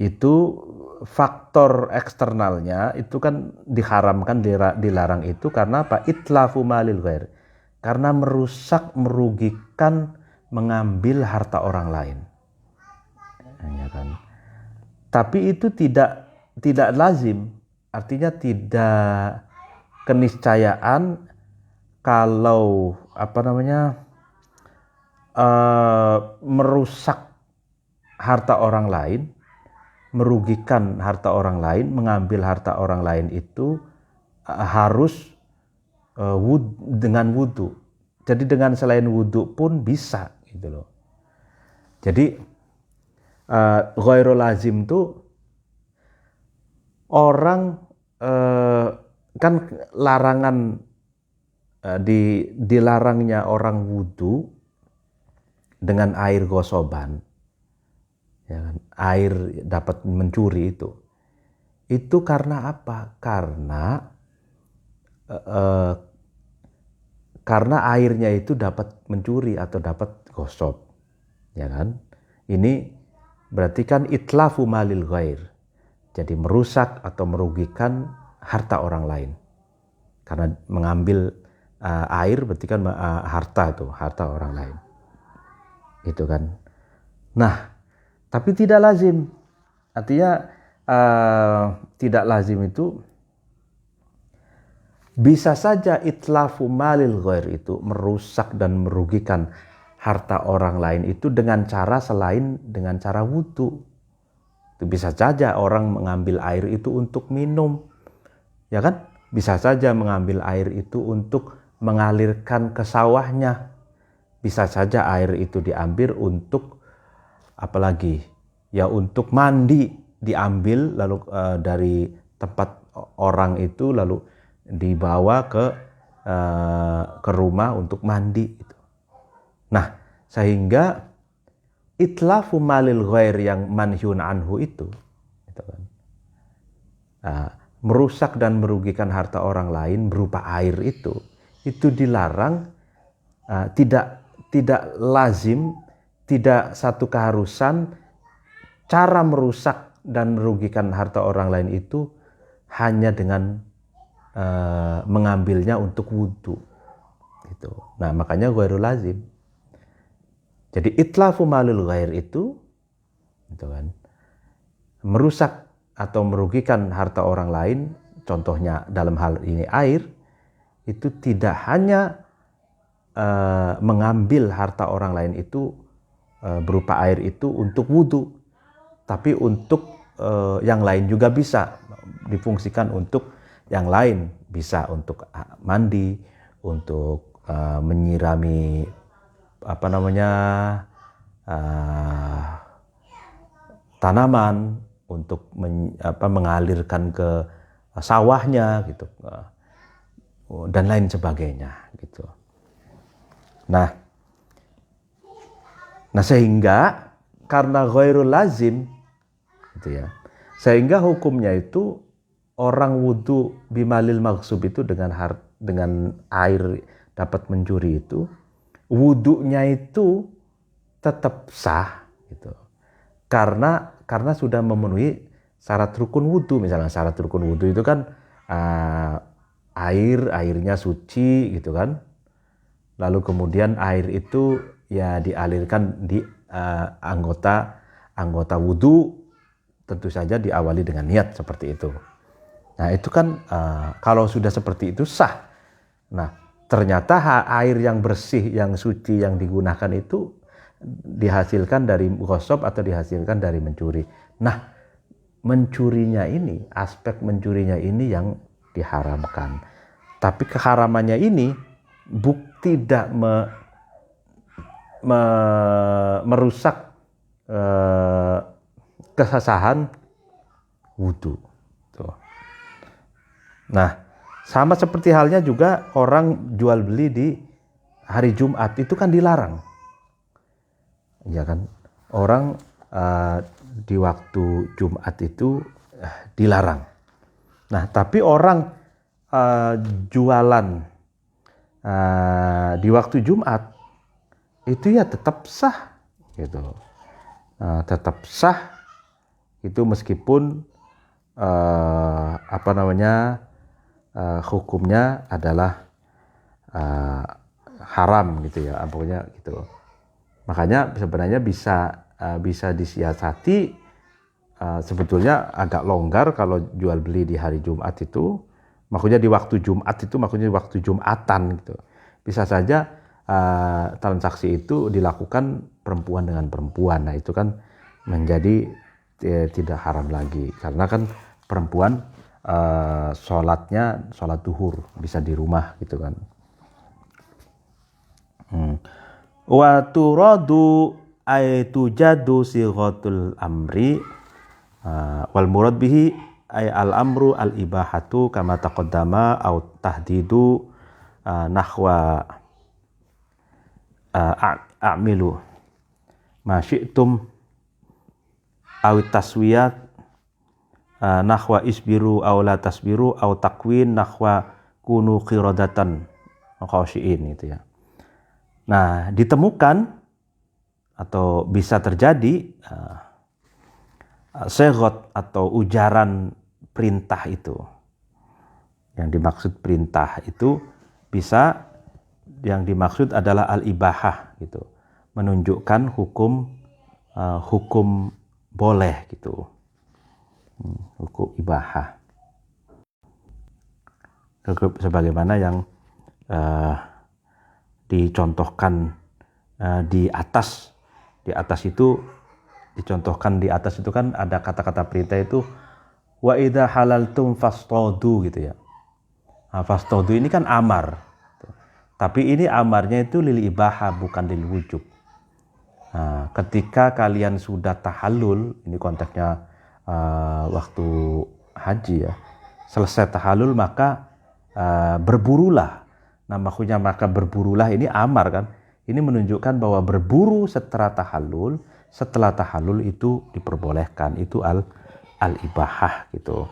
itu faktor eksternalnya itu kan diharamkan, dilarang itu karena apa? Itlafu malil ghair, karena merusak, merugikan, mengambil harta orang lain, ya kan. Tapi itu tidak lazim, artinya tidak keniscayaan kalau merusak harta orang lain, merugikan harta orang lain, mengambil harta orang lain itu harus dengan wudu. Jadi dengan selain wudu pun bisa gitu loh. Jadi ghairul lazim itu orang kan larangan, dilarangnya orang wudu dengan air gosoban, ya kan, air dapat mencuri itu karena apa? Karena airnya itu dapat mencuri atau dapat gosok, ya kan. Ini berarti kan itlafu malil ghair, jadi merusak atau merugikan harta orang lain. Karena mengambil air berarti kan harta orang lain. Itu kan. Nah, tapi tidak lazim. Artinya tidak lazim itu bisa saja itlafu malil ghair itu merusak dan merugikan harta orang lain itu dengan cara selain dengan cara wudu. Itu bisa saja orang mengambil air itu untuk minum, ya kan? Bisa saja mengambil air itu untuk mengalirkan ke sawahnya. Bisa saja air itu diambil untuk apalagi? Ya untuk mandi, diambil lalu dari tempat orang itu lalu dibawa ke rumah untuk mandi itu. Nah, sehingga itlafu malil ghair yang manhyun anhu itu kan, merusak dan merugikan harta orang lain berupa air itu dilarang, tidak lazim, tidak satu keharusan cara merusak dan merugikan harta orang lain itu hanya dengan mengambilnya untuk wudu gitu. Nah, makanya ghairul lazim. Jadi itlafu malil ghair itu kan, merusak atau merugikan harta orang lain, contohnya dalam hal ini air, itu tidak hanya mengambil harta orang lain itu berupa air itu untuk wudu, tapi untuk yang lain juga bisa difungsikan untuk yang lain, bisa untuk mandi, untuk menyirami tanaman, untuk mengalirkan ke sawahnya gitu, dan lain sebagainya gitu. Nah sehingga karena ghairul lazim gitu ya, sehingga hukumnya itu orang wudu bimalil maghsub itu dengan air dapat mencuri itu, wudunya itu tetap sah gitu. Karena sudah memenuhi syarat rukun wudu. Misalnya syarat rukun wudu itu kan airnya suci gitu kan. Lalu kemudian air itu ya dialirkan di anggota wudu, tentu saja diawali dengan niat seperti itu. Nah itu kan kalau sudah seperti itu sah. Nah ternyata air yang bersih, yang suci, yang digunakan itu dihasilkan dari ghosab atau dihasilkan dari mencuri. Nah mencurinya ini, aspek mencurinya ini yang diharamkan. Tapi keharamannya ini tidak merusak kesasahan wudhu. Tuh. Nah, sama seperti halnya juga orang jual beli di hari Jumat itu kan dilarang, ya kan? Orang di waktu Jumat itu dilarang. Nah, tapi orang jualan di waktu Jumat itu ya tetap sah, gitu. Tetap sah itu meskipun hukumnya adalah haram gitu ya, pokoknya gitu. Makanya sebenarnya bisa disiasati, sebetulnya agak longgar kalau jual beli di hari Jumat itu, maksudnya di waktu Jumat itu, maksudnya di waktu Jumatan gitu. Bisa saja transaksi itu dilakukan perempuan dengan perempuan. Nah, itu kan menjadi tidak haram lagi, karena kan perempuan sholatnya sholat duhur bisa di rumah gitu kan. Wa turadu ay tujadu sighatul amri wal murad bihi ay al amru al ibahatu kama taqaddama au tahdidu nahwa a'milu ma syi'tum aw taswiyat nahwa isbiru aw la tasbiru aw takwin nahwa kunu qiradatan khashiin gitu ya. Nah, ditemukan atau bisa terjadi sighat atau ujaran perintah itu. Yang dimaksud perintah itu bisa, yang dimaksud adalah al-ibahah gitu. Menunjukkan hukum boleh gitu. Hukum ibahah. Sebagaimana yang dicontohkan di atas itu, dicontohkan di atas itu kan ada kata-kata perintah itu wa idza halaltum fastaudu gitu ya. Nah, fastaudu ini kan amar. Tapi ini amarnya itu lil ibahah bukan lil wujub. Nah, ketika kalian sudah tahallul, ini konteksnya waktu haji ya. Selesai tahallul maka berburulah. Nah, maksudnya maka berburulah ini amar kan. Ini menunjukkan bahwa berburu setelah tahallul itu diperbolehkan. Itu al-ibahah gitu.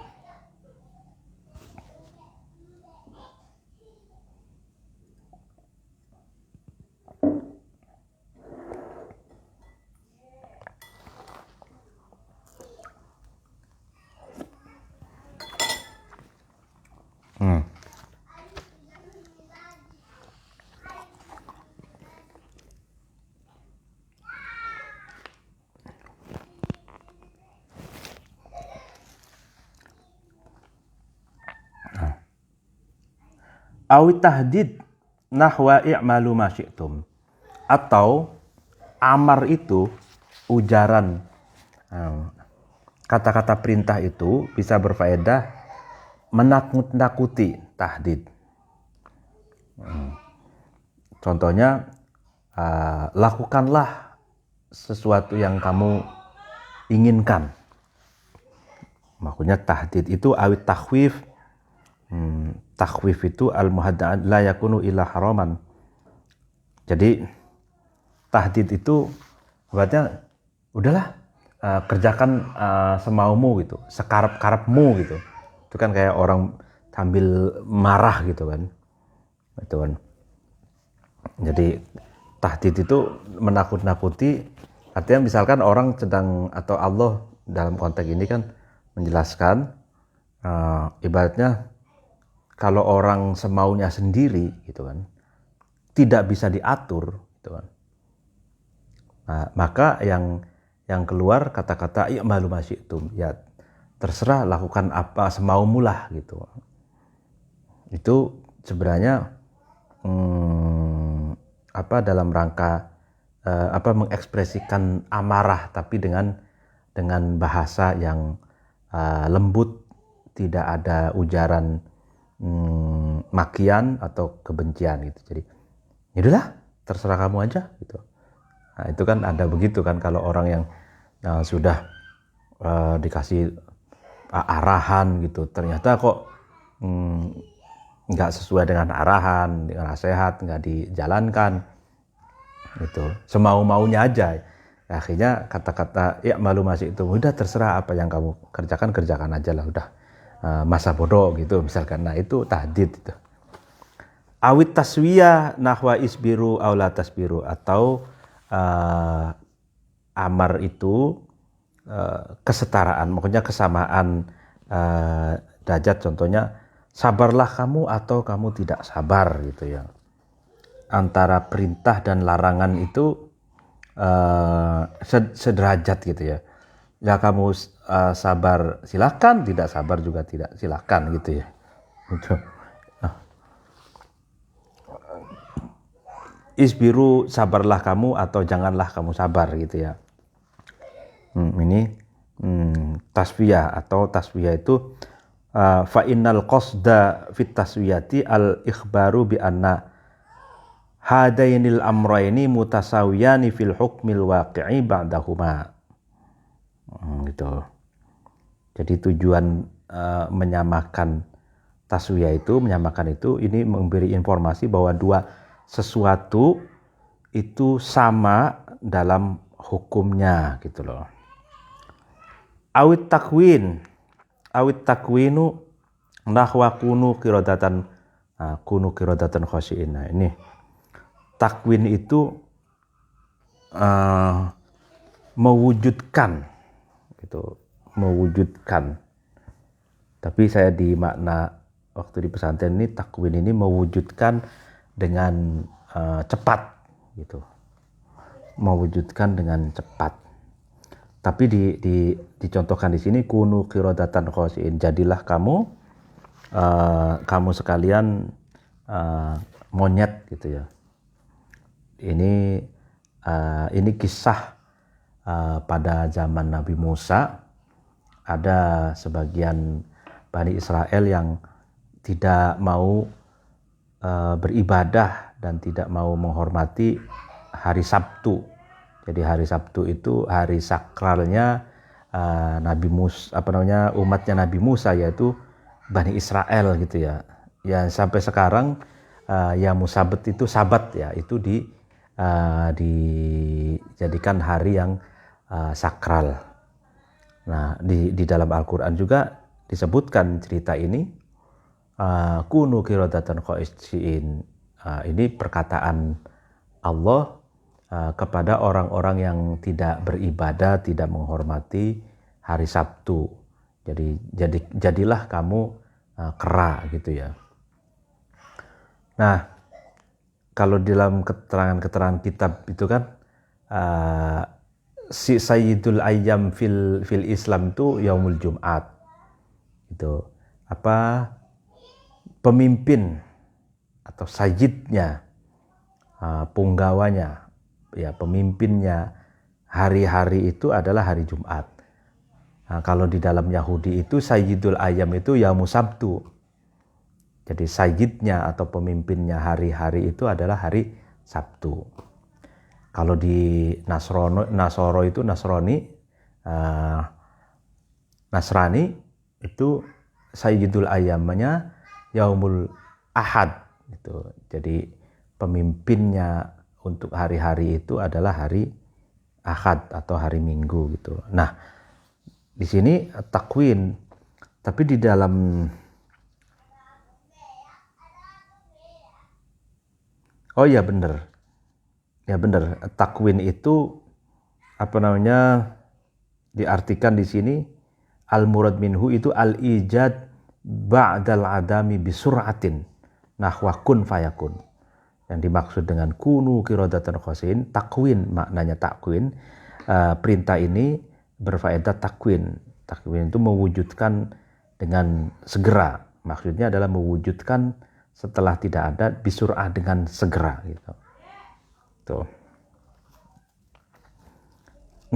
Awit tahdid nahwa i'malu ma syi'tum. Atau amar itu, ujaran kata-kata perintah itu bisa berfaedah menakut-nakuti, tahdid. Contohnya lakukanlah sesuatu yang kamu inginkan. Maksudnya tahdid itu awit takhwif. Takhwif itu al-muhadda'an la yakunu illa haraman. Jadi tahdid itu berarti udahlah, kerjakan semaumu gitu, sekarep-karepmu gitu. Itu kan kayak orang sambil marah gitu kan. Itu kan. Jadi tahdid itu menakut-nakuti, artinya misalkan orang sedang, atau Allah dalam konteks ini kan menjelaskan ibaratnya kalau orang semaunya sendiri gitu kan, tidak bisa diatur gitu kan. Nah, maka yang keluar kata-kata i'malu ma syi'tum, ya terserah, lakukan apa semaumu lah gitu. Itu sebenarnya dalam rangka mengekspresikan amarah, tapi dengan bahasa yang lembut, tidak ada ujaran makian atau kebencian gitu. Jadi yaudahlah, terserah kamu aja gitu. Nah, itu kan ada begitu kan kalau orang yang sudah dikasih arahan gitu, ternyata kok nggak sesuai dengan arahan, dengan nasihat, nggak dijalankan gitu, semau-maunya aja. Akhirnya kata-kata ya malu masih itu, udah terserah apa yang kamu kerjakan aja lah, udah masa bodoh gitu misalkan. Nah itu tahdid itu. Awit taswiyah nahwa isbiru aula tasbiru, atau amar itu kesetaraan, maksudnya kesamaan derajat. Contohnya sabarlah kamu atau kamu tidak sabar gitu ya. Antara perintah dan larangan itu sederajat gitu ya. Ya kamu sabar silakan, tidak sabar juga tidak silakan gitu ya. Gitu. Nah, isbiru, sabarlah kamu atau janganlah kamu sabar gitu ya. Ini tasfiyah, atau tasfiyah itu fa innal qasda fit taswiyati al ikhbaru bi anna hadainil amrayni mutasawiyani fil hukmil waqi'i ba'dahuma. Gitu. Jadi tujuan menyamakan taswiyah itu, menyamakan itu, ini memberi informasi bahwa dua sesuatu itu sama dalam hukumnya gitu loh. Awit takwinu nahwa kunu kirodatan khasyiin. Nah, ini takwin itu mewujudkan gitu, mewujudkan. Tapi saya di makna waktu di pesantren ini, takwin ini mewujudkan dengan cepat gitu, mewujudkan dengan cepat. Tapi dicontohkan di sini kunu qiradatan khasiin, jadilah kamu sekalian monyet gitu ya. Ini kisah pada zaman Nabi Musa, ada sebagian Bani Israel yang tidak mau beribadah dan tidak mau menghormati hari Sabtu. Jadi hari Sabtu itu hari sakralnya umatnya Nabi Musa, yaitu Bani Israel gitu ya. Ya sampai sekarang Yaumul Sabat itu Sabat ya, itu dijadikan hari yang sakral. Nah di dalam Al-Quran juga disebutkan cerita ini, kunu qiradatan khasyiin. Ini perkataan Allah kepada orang-orang yang tidak beribadah, tidak menghormati hari Sabtu. Jadilah kamu kera gitu ya. Nah, kalau dalam keterangan kitab itu kan si Sayyidul Ayyam fil Islam itu Yaumul Jum'at. Itu pemimpin atau sayyidnya, punggawanya, ya pemimpinnya hari-hari itu adalah hari Jumat. Nah, kalau di dalam Yahudi itu Sayyidul Ayyam itu Yaumul Sabtu. Jadi sayyidnya atau pemimpinnya hari-hari itu adalah hari Sabtu. Kalau di Nasrani itu Sayyidul Ayyamnya Yaumul Ahad gitu. Jadi pemimpinnya untuk hari-hari itu adalah hari Ahad atau hari Minggu gitu. Nah, di sini takwin, tapi di dalam benar. Takwin itu diartikan di sini al-murad minhu itu al-ijad ba'dal adami bisur'atin nahwa kun fayakun. Yang dimaksud dengan kunu qiradatan khasyiin, takwin, maknanya takwin, perintah ini berfaedah takwin. Takwin itu mewujudkan dengan segera. Maksudnya adalah mewujudkan setelah tidak ada, bisur'ah, dengan segera gitu. Tuh.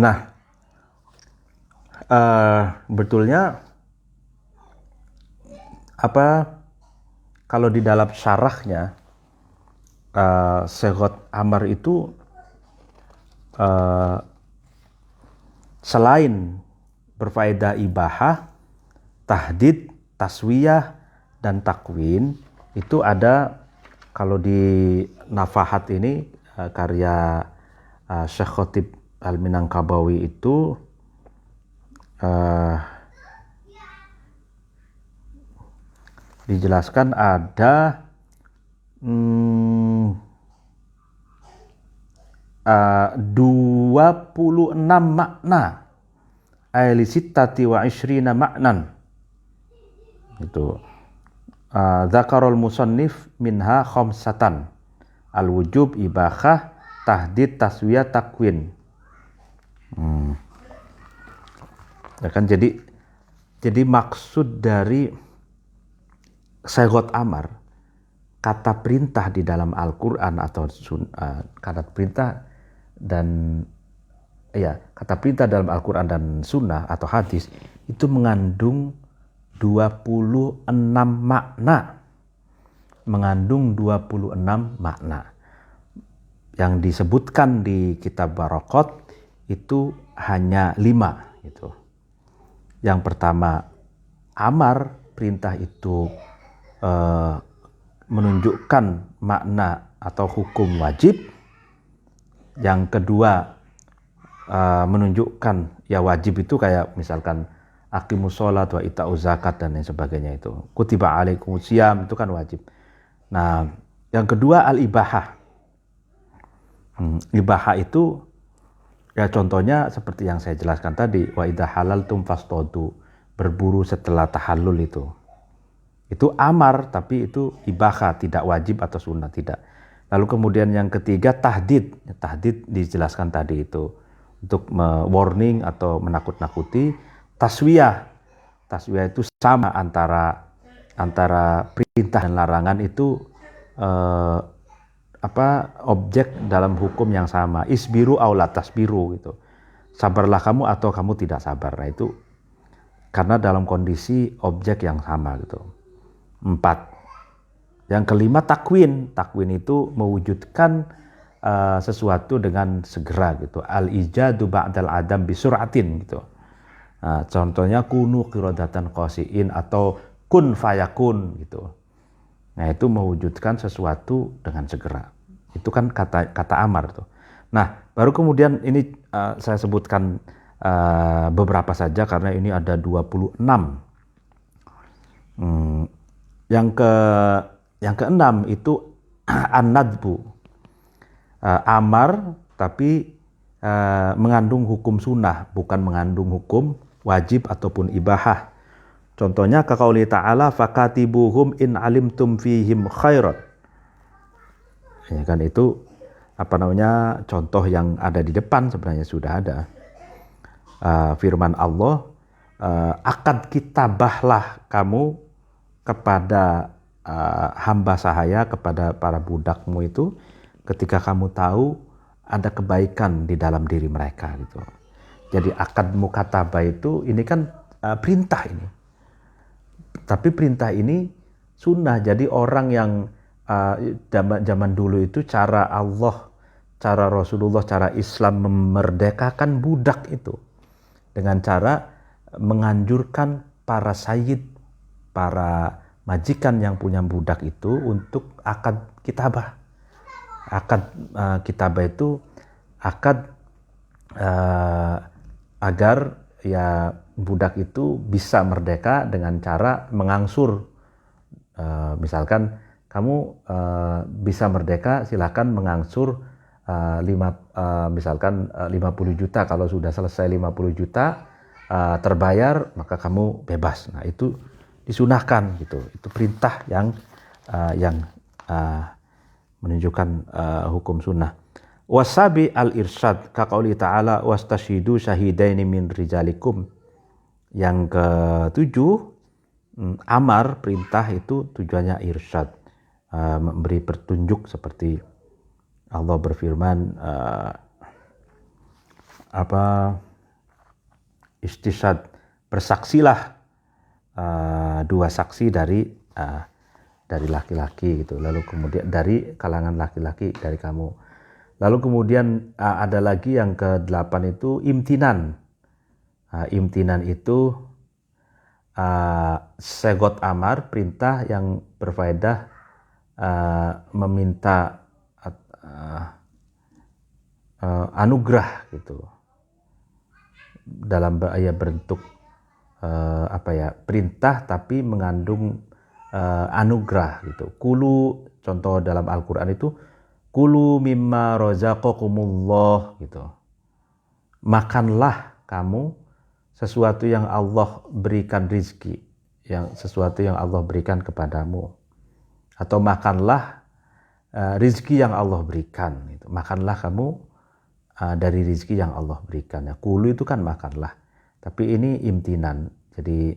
Nah, betulnya apa kalau di dalam syarahnya Syekhot Amar itu selain berfaedah ibahah, tahdid, taswiyah, dan takwin, itu ada kalau di Nafahat ini karya Syekh Khotib Al-Minangkabawi itu dijelaskan ada 26 makna ailisittati wa ishrina maknan itu dzakarul musannif minha khamsatan al-wujub, ibahah, tahdid, taswiyah, takwin. Ya kan, jadi maksud dari Syekhot Amar, kata perintah di dalam Al-Quran atau kata perintah dan kata perintah dalam Al-Quran dan Sunnah atau hadis itu mengandung 26 makna. Mengandung 26 makna. Yang disebutkan di kitab Waraqat itu hanya 5 gitu. Yang pertama, amar, perintah itu menunjukkan makna atau hukum wajib. Yang kedua, menunjukkan ya wajib itu kayak misalkan aqimus sholat wa ita'uz zakat dan lain sebagainya itu. Kutiba alaikumus syiyam itu kan wajib. Nah, yang kedua al-ibahah. Ibahah itu ya contohnya seperti yang saya jelaskan tadi, wa idza halaltum fastodu, berburu setelah tahallul itu. Itu amar tapi itu ibahah, tidak wajib atau sunnah, tidak. Lalu kemudian yang ketiga tahdid. Tahdid dijelaskan tadi itu untuk warning atau menakut-nakuti. Taswiyah. Taswiyah itu sama antara perintah dan larangan itu objek dalam hukum yang sama. Isbiru aula tasbiru gitu. Sabarlah kamu atau kamu tidak sabar. Nah itu karena dalam kondisi objek yang sama gitu. 4. Yang kelima takwin. Takwin itu mewujudkan sesuatu dengan segera gitu. Al-ijadu ba'dal adam bisur'atin gitu. Nah, contohnya kunu qiradatan qasiin atau kun fayakun gitu. Nah, itu mewujudkan sesuatu dengan segera. Itu kan kata amar tuh. Nah, baru kemudian ini saya sebutkan beberapa saja karena ini ada 26. Yang keenam itu an-nadbu. Amar tapi mengandung hukum sunnah, bukan mengandung hukum wajib ataupun ibahah. Contohnya kaqauli ta'ala fakatibuhum in alimtum fihim khairat. Ya kan, itu contoh yang ada di depan sebenarnya sudah ada. Firman Allah, akad kitabahlah kamu kepada hamba sahaya, kepada para budakmu itu ketika kamu tahu ada kebaikan di dalam diri mereka gitu. Jadi akad mukatabah itu ini kan perintah ini. Tapi perintah ini sunnah. Jadi orang yang zaman dulu itu cara Allah, cara Rasulullah, cara Islam memerdekakan budak itu dengan cara menganjurkan para sayyid, para majikan yang punya budak itu untuk akad kitabah. Akad kitabah itu akad agar ya budak itu bisa merdeka dengan cara mengangsur. Misalkan kamu bisa merdeka, silakan mengangsur misalkan 50 juta. Kalau sudah selesai 50 juta terbayar, maka kamu bebas. Nah, itu disunahkan gitu. Itu perintah yang menunjukkan hukum sunnah. Wasabi al-irsyad kaqauli ta'ala wastashidu syahidaini min rijalikum. Yang ketujuh, amar, perintah itu tujuannya irsyad, memberi petunjuk seperti Allah berfirman istisyad, bersaksilah dua saksi dari laki-laki gitu, lalu kemudian dari kalangan laki-laki dari kamu. Lalu kemudian ada lagi yang ke-8 itu imtinan. Imtinan itu segot amar, perintah yang berfaedah meminta anugerah gitu, dalam bentuk perintah tapi mengandung anugerah gitu. Kulu, contoh dalam Al-Quran itu kulu mimma razaqakumullah gitu, makanlah kamu sesuatu yang Allah berikan rizki, sesuatu yang Allah berikan kepadamu, atau makanlah rizki yang Allah berikan gitu. Makanlah kamu dari rizki yang Allah berikan. Ya, kulu itu kan makanlah, tapi ini imtinan, jadi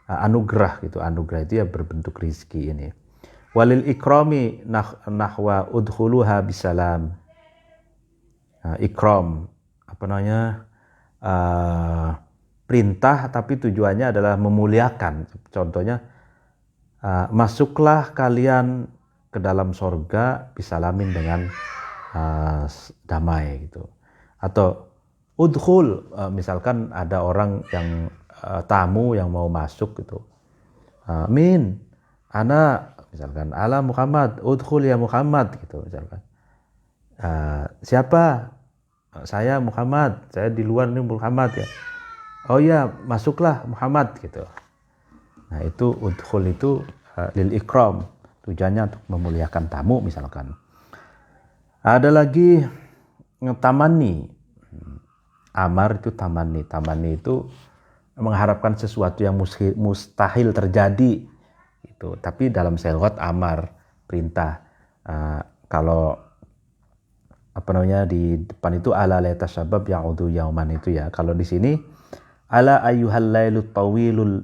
anugerah gitu. Anugerah itu ya berbentuk rizki ini. Walil ikrami nahwa udkhuluha bisalam. Ikram perintah tapi tujuannya adalah memuliakan. Contohnya masuklah kalian ke dalam sorga bisalamin dengan damai gitu. Atau udkhul, misalkan ada orang yang tamu yang mau masuk gitu, min ana misalkan ala Muhammad udkhul ya Muhammad gitu misalkan. Siapa? Saya Muhammad, saya di luar nih Muhammad ya. Oh ya, masuklah Muhammad gitu. Nah itu udkhul itu lil ikram, tujuannya untuk memuliakan tamu misalkan. Ada lagi tamani. Amar itu tamani. Tamani itu mengharapkan sesuatu yang mustahil terjadi itu. Tapi dalam selawat amar, perintah. Kalau di depan itu ala laita sabab ya'udu yauman itu ya. Kalau di sini ala ayyuhal lailut tawilul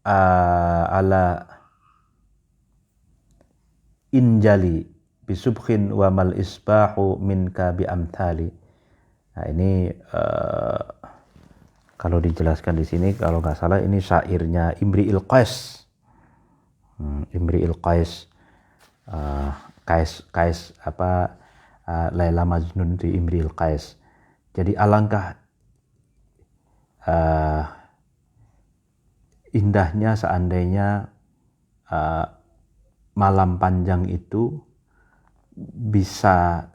ala injali bisubhin wa mal isbahu minka bi amthali. Nah ini kalau dijelaskan di sini, kalau nggak salah ini syairnya Imri'il Qais. Imri'il Qais. Qais Laila Majnun di Imri'il Qais. Jadi alangkah indahnya seandainya malam panjang itu bisa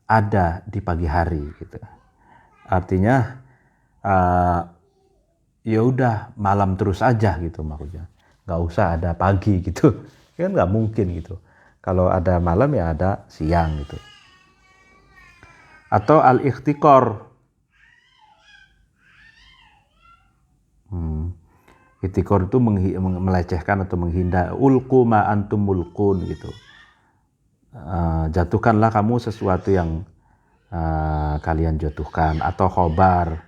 ada di pagi hari gitu. Artinya ya udah malam terus aja gitu maksudnya. Nggak usah ada pagi gitu. Kan nggak mungkin gitu. Kalau ada malam ya ada siang gitu. Atau al-ikhtikor. Ikhtikor itu melecehkan atau menghindar. Ulqu ma antum mulqun gitu. Jatuhkanlah kamu sesuatu yang kalian jatuhkan. Atau khobar.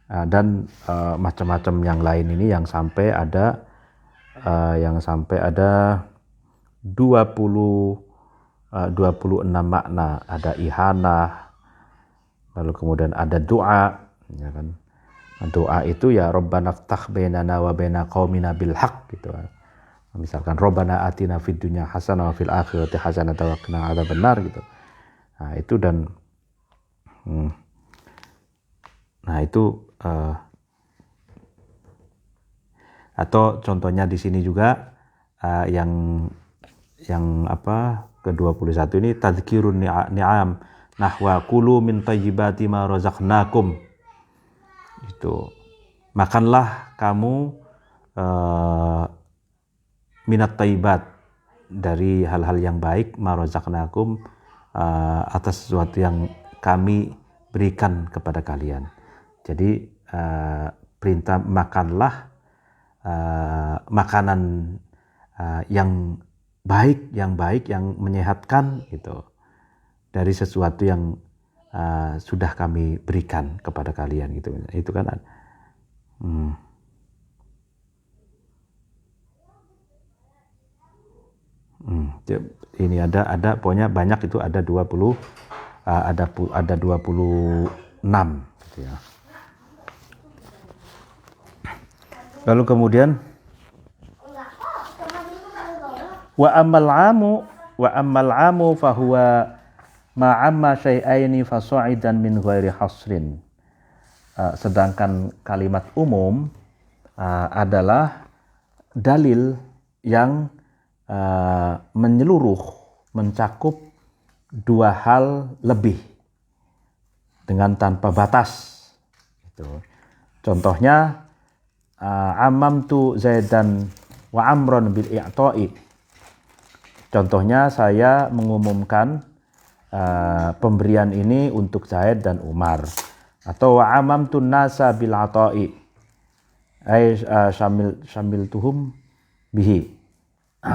Dan macam-macam yang lain ini yang sampai ada 26 makna. Ada ihanah, lalu kemudian ada doa, ya kan. Doa itu ya Rabbana ftah bainana wa baina qaumina bil haqq gitu. Misalkan Rabbana atina fid dunya hasanah wa fil akhirati hasanah wa qina adzabannar gitu. Nah, itu dan itu atau contohnya di sini juga yang ke-21 ini tadzkirun ni'am nahwa kulu min thayyibati ma razaqnakum. Itu makanlah kamu minat thayyibat, dari hal-hal yang baik, ma razaqnakum, atas sesuatu yang kami berikan kepada kalian. Jadi perintah makanlah makanan yang baik yang menyehatkan gitu, dari sesuatu yang sudah kami berikan kepada kalian gitu. Itu kan ini ada pokoknya banyak, itu ada 20 ada 20 gitu ya. Lalu kemudian wa ammal amu fahuwa ma'amma syai'aini fasa'idan min ghairi hasrin. Sedangkan kalimat umum adalah dalil yang menyeluruh, mencakup dua hal lebih dengan tanpa batas. Gitu. Contohnya amamtu Zaidan wa Amron bil i'ta'i. Contohnya saya mengumumkan pemberian ini untuk Zaid dan Umar. Atau wa amamtu nasa bil ata'i ay syamiltuhum bihi.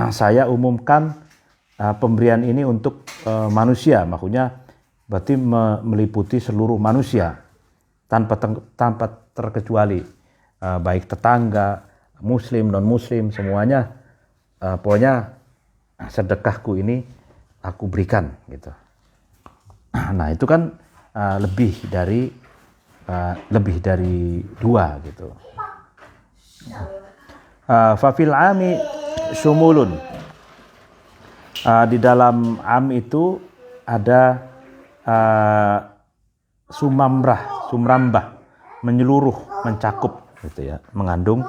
Saya umumkan pemberian ini untuk manusia, maksudnya berarti meliputi seluruh manusia tanpa terkecuali, baik tetangga, muslim, non muslim, semuanya. Pokoknya sedekahku ini aku berikan gitu. Nah, itu kan lebih dari dua gitu. Fafil ami syumulun. Di dalam am itu ada sumrambah, menyeluruh, mencakup gitu ya, mengandung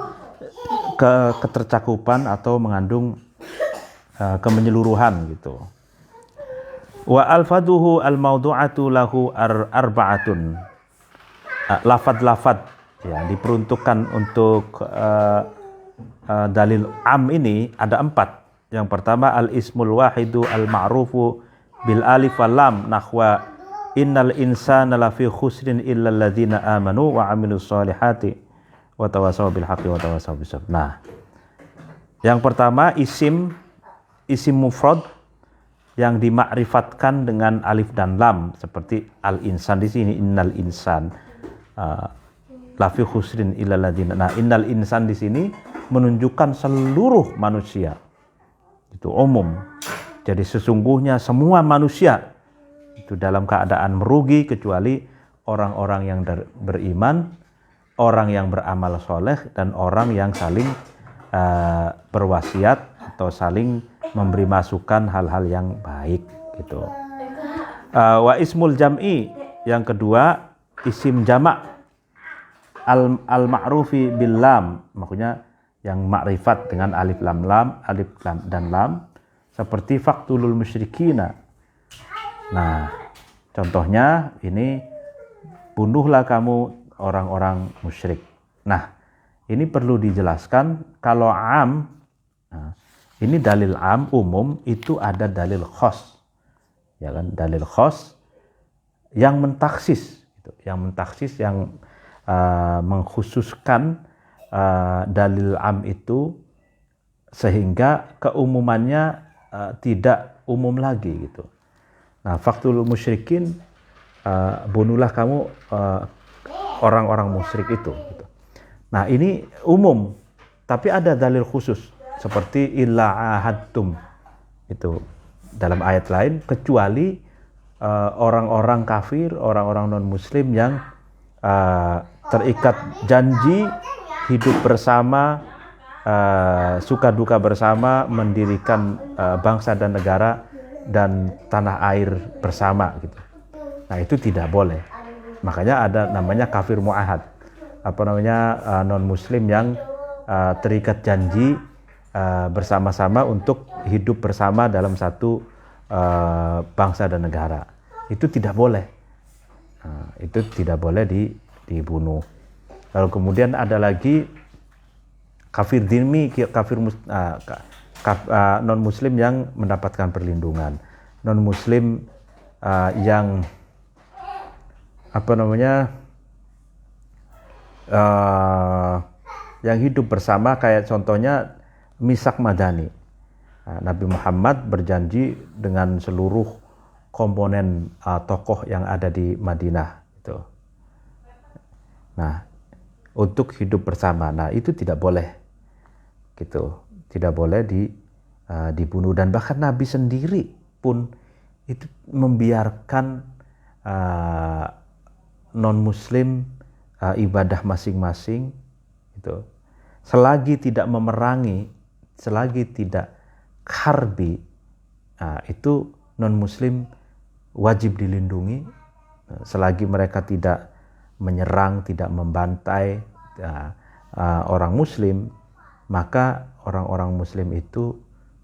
ketercakupan atau mengandung kemenyeluruhan gitu. Wa alfaduhu al-maudu'atu lahu arba'atun. Lafad-lafad ya diperuntukkan untuk dalil am ini ada 4. Yang pertama al-ismul wahidu al-ma'rufu bil alif wal lam nahwa innal insana lafi khusrin illa alladziina amanu wa 'amilus solihati wa tawassaw bil haqqi wa tawassaw bis sabr. Nah, yang pertama isim mufrad yang dimakrifatkan dengan alif dan lam seperti al-insan di sini, innal insan lafi khusrin illa alladziina. Nah, innal insan di sini menunjukkan seluruh manusia. Itu umum. Jadi sesungguhnya semua manusia itu dalam keadaan merugi kecuali orang-orang yang beriman, orang yang beramal soleh, dan orang yang saling berwasiat atau saling memberi masukan hal-hal yang baik gitu. Wa ismul jam'i, yang kedua isim jamak al-ma'rufi bil lam, maksudnya yang makrifat dengan alif dan lam seperti faqtulul musyrikina. Nah, contohnya ini bunuhlah kamu orang-orang musyrik. Nah, ini perlu dijelaskan kalau am, ini dalil am umum, itu ada dalil khos, ya kan? Dalil khos yang mentaksis, yang mengkhususkan dalil am itu sehingga keumumannya tidak umum lagi gitu. Nah, faktul musyrikin, bunuhlah kamu orang-orang musyrik itu. Gitu. Nah, ini umum, tapi ada dalil khusus seperti illa ahadtum itu dalam ayat lain, kecuali orang-orang kafir, orang-orang non muslim yang terikat janji hidup bersama, suka duka bersama, mendirikan bangsa dan negara dan tanah air bersama gitu. Nah, itu tidak boleh. Makanya ada namanya kafir mu'ahad, non muslim yang terikat janji bersama-sama untuk hidup bersama dalam satu bangsa dan negara. Itu tidak boleh. Itu tidak boleh dibunuh. Lalu kemudian ada lagi kafir dhimmi, non muslim yang mendapatkan perlindungan, non muslim yang yang hidup bersama, kayak contohnya misak madani. Nabi Muhammad berjanji dengan seluruh komponen tokoh yang ada di Madinah itu. Nah, untuk hidup bersama. Nah, itu tidak boleh gitu. Tidak boleh dibunuh, dan bahkan Nabi sendiri pun itu membiarkan non-muslim ibadah masing-masing itu. Selagi tidak memerangi, selagi tidak harbi, itu non-muslim wajib dilindungi. Selagi mereka tidak menyerang, tidak membantai orang muslim, maka orang-orang muslim itu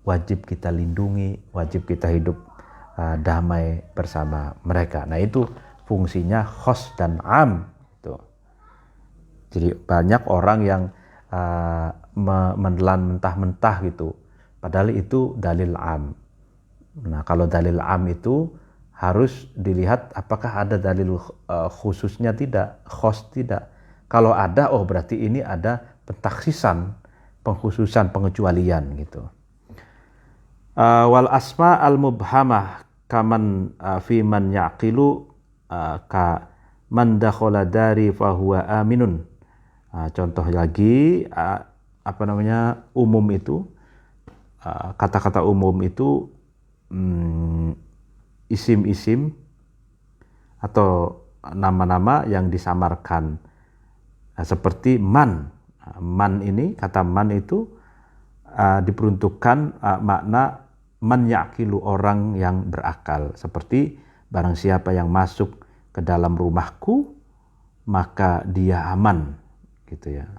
wajib kita lindungi, wajib kita hidup damai bersama mereka. Nah, itu fungsinya khos dan am itu. Jadi banyak orang yang menelan mentah-mentah gitu, padahal itu dalil am. Nah, kalau dalil am itu harus dilihat apakah ada dalil khususnya tidak, khos tidak. Kalau ada, oh berarti ini ada pentaksisan, pengkhususan, pengecualian gitu. Wal asma al mubhamah kaman fi man yaqilu ka man dakhala dari fahuwa aminun. Contoh lagi umum itu, kata-kata umum itu isim-isim atau nama-nama yang disamarkan, seperti man. Man ini, kata man itu diperuntukkan makna man yaqilu, orang yang berakal, seperti barang siapa yang masuk ke dalam rumahku maka dia aman gitu ya.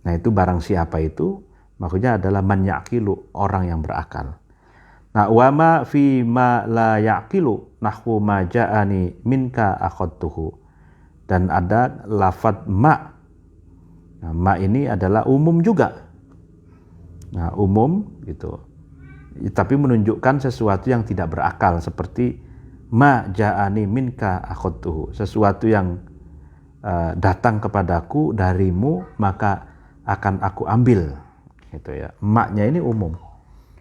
Nah, itu barang siapa itu maksudnya adalah man yaqilu, orang yang berakal. Nah, wa ma fi ma la yaqilu nahwu ma ja'ani minka akhadtuhu. Dan ada lafadz ma. Nah, ma ini adalah umum juga. Nah, umum gitu. Tapi menunjukkan sesuatu yang tidak berakal, seperti ma ja'ani minka akhadtuhu. Sesuatu yang datang kepadaku darimu maka akan aku ambil. Gitu ya. Ma-nya ini umum.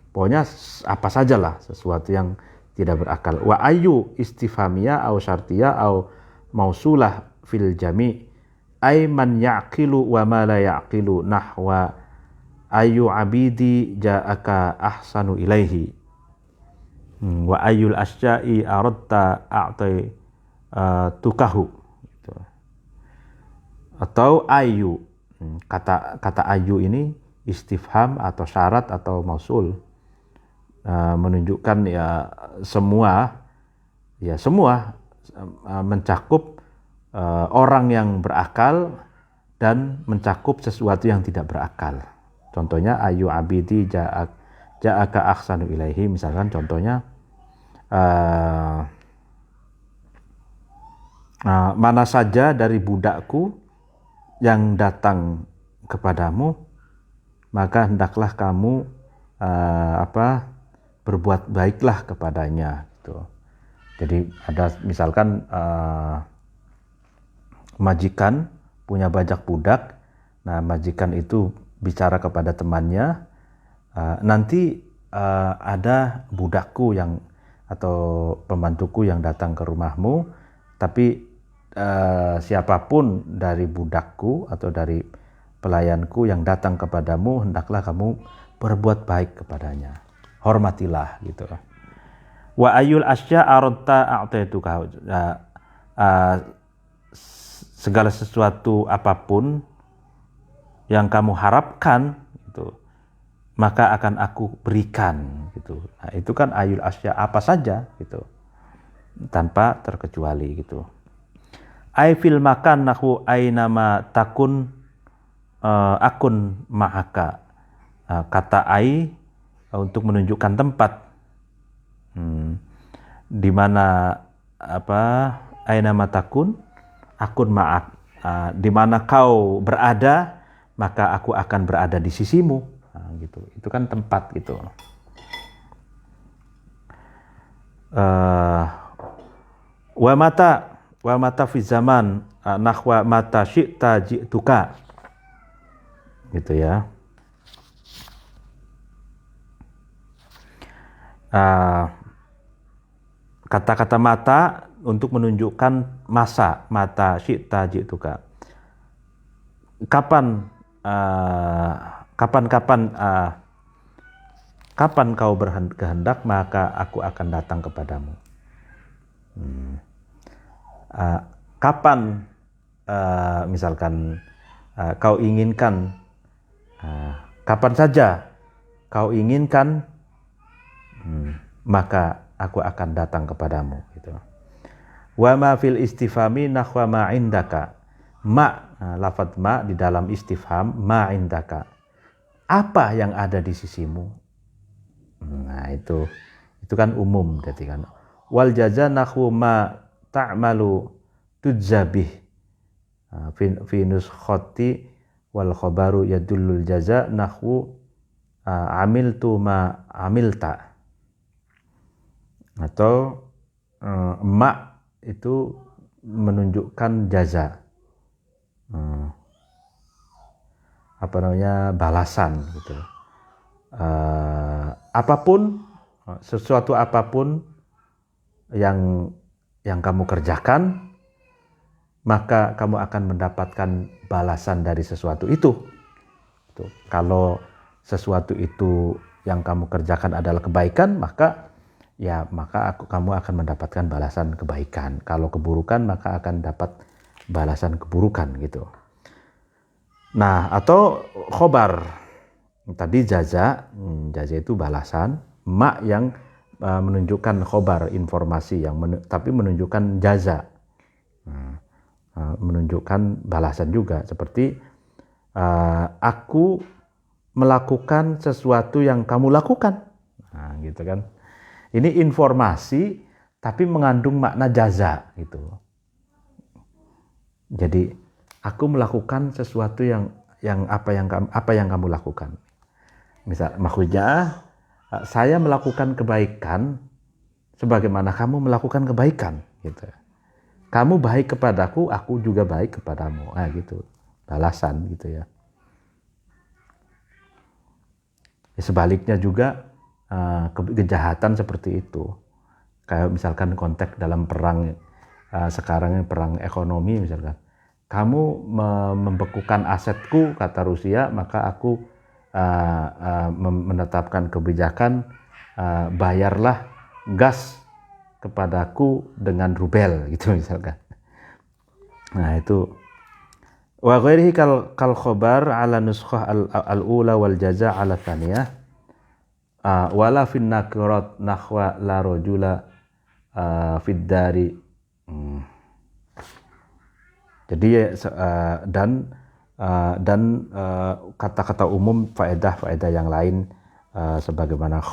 Pokoknya apa sajalah sesuatu yang tidak berakal. Wa ayu istifhamiyah au syartiyah au mausulah fil jami' ay man yaqilu wa ma la yaqilu nahwa ayu abidi ja'aka ahsanu ilaihi wa ayul asya'i aradta a'tai tukahu gitu. Atau ayu, kata ayu ini istifham atau syarat atau mausul, menunjukkan semua mencakup orang yang berakal dan mencakup sesuatu yang tidak berakal. Contohnya ayu abidi ja'aka ahsanu ilaihi, misalkan contohnya mana saja dari budakku yang datang kepadamu maka hendaklah kamu berbuat baiklah kepadanya gitu. Jadi ada misalkan majikan punya banyak budak. Nah, majikan itu bicara kepada temannya, nanti ada budakku yang atau pembantuku yang datang ke rumahmu, tapi siapapun dari budakku atau dari pelayanku yang datang kepadamu hendaklah kamu berbuat baik kepadanya, hormatilah gitu. Wa ayul asya aradta a'taituka, segala sesuatu apapun yang kamu harapkan gitu, maka akan aku berikan gitu. Nah, itu kan ayul asya, apa saja gitu, tanpa terkecuali gitu. Ai fil makan nahu ainama takun akun ma'aka. Kata ai untuk menunjukkan tempat, di mana ainama takun akun ma'ak, di mana kau berada maka aku akan berada di sisimu. Nah, gitu. Itu kan tempat gitu. Wa mata fi zaman nahwa mata syi'ta ji'tuka. Gitu ya. Kata-kata mata untuk menunjukkan masa, mata syi'ta ji'tuka. Kapan kau berkehendak maka aku akan datang kepadamu. kapan misalkan kau inginkan, kapan saja kau inginkan, maka aku akan datang kepadamu gitu. Wa ma fil istifhami nahwa ma indaka. Lafadz ma di dalam istifham, ma indaka. Apa yang ada di sisimu? Nah, itu kan umum berarti kan. Wal jaza nahwu ma ta'malu tudzabih. Fi nuskhati wal khabaru yadullul jaza nahwu amiltu ma amilta. Atau ma itu menunjukkan jaza, balasan gitu. Sesuatu apapun yang kamu kerjakan, maka kamu akan mendapatkan balasan dari sesuatu itu. Kalau sesuatu itu yang kamu kerjakan adalah kebaikan, maka kamu akan mendapatkan balasan kebaikan. Kalau keburukan, maka akan dapat balasan keburukan gitu. Nah, atau khobar. Tadi jaza itu balasan, ma yang menunjukkan khobar, informasi tapi menunjukkan jaza. Menunjukkan balasan juga, seperti aku melakukan sesuatu yang kamu lakukan. Nah, gitu kan. Ini informasi tapi mengandung makna jaza gitu. Jadi aku melakukan sesuatu yang apa yang kamu lakukan. Misal maksudnya saya melakukan kebaikan sebagaimana kamu melakukan kebaikan gitu. Kamu baik kepadaku, aku juga baik kepadamu. Nah, gitu. Balasan gitu ya. Sebaliknya juga kejahatan seperti itu, kayak misalkan konteks dalam perang sekarang ini perang ekonomi, misalkan kamu membekukan asetku kata Rusia, maka aku menetapkan kebijakan bayarlah gas kepadaku dengan rubel gitu misalkan. Nah, itu wa ghairihi kal khobar ala nuskhah al-ula wal jaza ala thaniyah. Wala fin nakirat nahwa la rajula fid dari. Jadi dan kata-kata umum faedah yang lain sebagaimana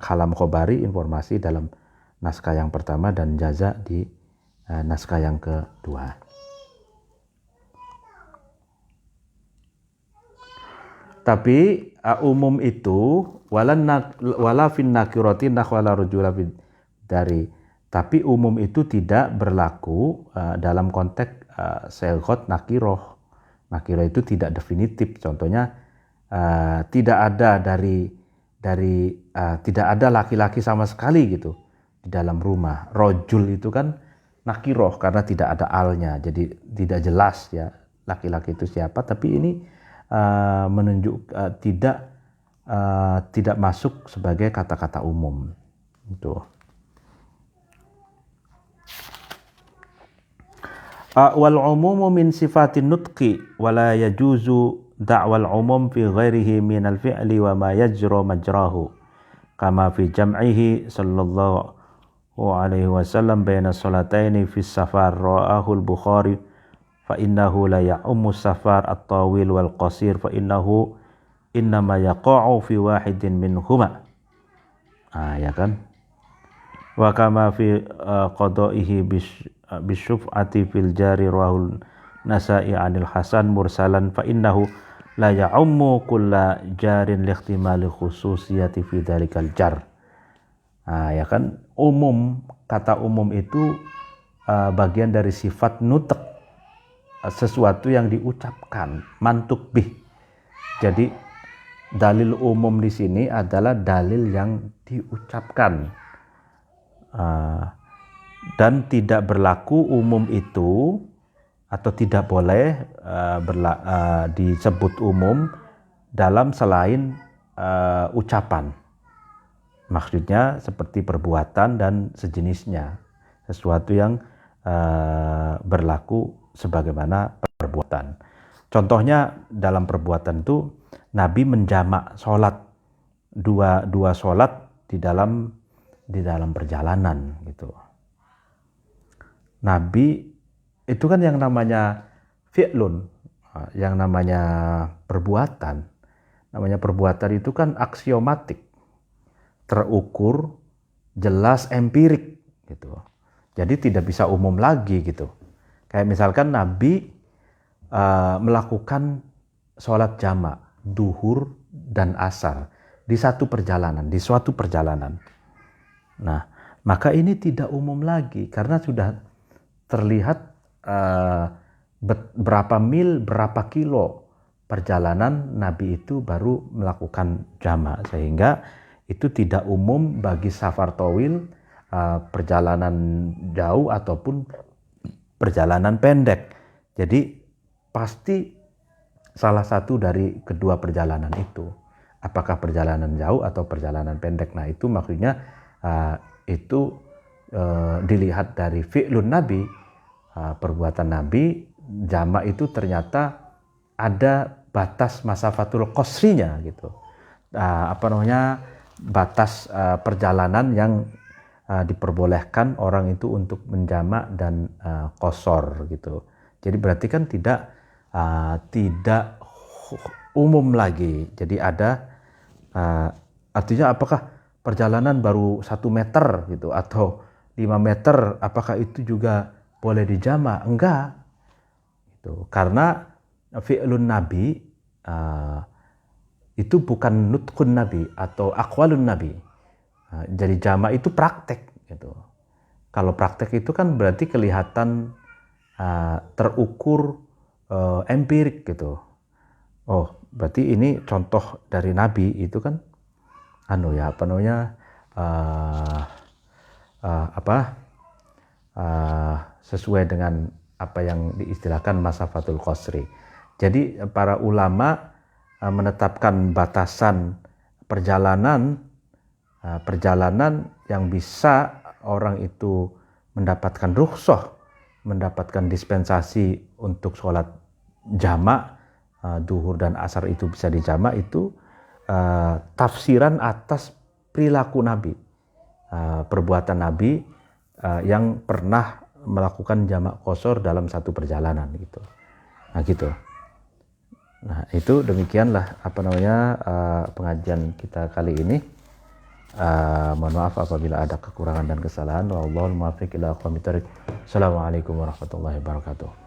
kalam khobari, informasi dalam naskah yang pertama, dan jaza di naskah yang kedua. Tapi umum itu wala fin nakirati nahwala rujula dari. Tapi umum itu tidak berlaku dalam konteks seghot nakiroh. Nakiroh itu tidak definitif. Contohnya tidak ada tidak ada laki-laki sama sekali gitu di dalam rumah. Rojul itu kan nakiroh karena tidak ada alnya, jadi tidak jelas ya laki-laki itu siapa. Tapi ini menunjuk tidak masuk sebagai kata-kata umum itu. Wal umumu min sifatin nutqi wala yajuzu da'wal umum fi ghairihi min al-fi'li wa ma yajra majrahu kama fi jam'ihi sallallahu alaihi wasallam baina salataini fi safar rawahu al-Bukhari fa innahu la ya'ummu safar at-tawil wal qasir fa innahu innama yaqa'u fi wahidin minhuma. Ya kan? Wa kama fi qada'ihi bisyuf'ati fil jari rahul Nasa'i anil Hasan mursalan fa innahu la ya'ummu kulla jarin lihtimali khususiyati fi dhalikal jar. Ya kan, umum, kata umum itu bagian dari sifat nutek, sesuatu yang diucapkan, mantuk bih. Jadi dalil umum di sini adalah dalil yang diucapkan. Dan tidak berlaku umum itu atau tidak boleh disebut umum dalam selain ucapan. Maksudnya seperti perbuatan dan sejenisnya, sesuatu yang berlaku sebagaimana perbuatan. Contohnya dalam perbuatan itu Nabi menjamak sholat dua sholat di dalam perjalanan gitu. Nabi itu kan yang namanya fi'lun, yang namanya perbuatan. Namanya perbuatan itu kan aksiomatik, terukur, jelas, empirik gitu. Jadi tidak bisa umum lagi gitu. Kayak misalkan Nabi melakukan sholat jamak duhur dan asar di suatu perjalanan. Nah, maka ini tidak umum lagi karena sudah terlihat berapa mil, berapa kilo perjalanan Nabi itu baru melakukan jamak, sehingga itu tidak umum bagi safar tawil, perjalanan jauh ataupun perjalanan pendek. Jadi pasti salah satu dari kedua perjalanan itu, apakah perjalanan jauh atau perjalanan pendek. Nah itu maksudnya itu dilihat dari fi'lun Nabi, perbuatan Nabi, jamak itu ternyata ada batas masafatul qasrinya gitu. Batas perjalanan yang diperbolehkan orang itu untuk menjamak dan qasar gitu. Jadi berarti kan tidak umum lagi. Jadi ada artinya apakah perjalanan baru 1 meter gitu atau 5 meter, apakah itu juga boleh dijamak? Enggak. Gitu. Karena fi'lun Nabi itu bukan nutkun Nabi atau aqwalun Nabi. Jadi jamak itu praktek gitu. Kalau praktek itu kan berarti kelihatan terukur, empirik gitu. Oh, berarti ini contoh dari Nabi itu kan sesuai dengan apa yang diistilahkan masafatul qasri. Jadi para ulama menetapkan batasan perjalanan yang bisa orang itu mendapatkan rukhsah, mendapatkan dispensasi untuk sholat jamak, duhur dan asar itu bisa dijamak, itu tafsiran atas perilaku Nabi, perbuatan Nabi yang pernah melakukan jamak qasar dalam satu perjalanan gitu. Nah gitu. Nah itu demikianlah pengajian kita kali ini. Mohon maaf apabila ada kekurangan dan kesalahan. Wallahul muwaffiq ila aqwamit thoriq. Assalamualaikum warahmatullahi wabarakatuh.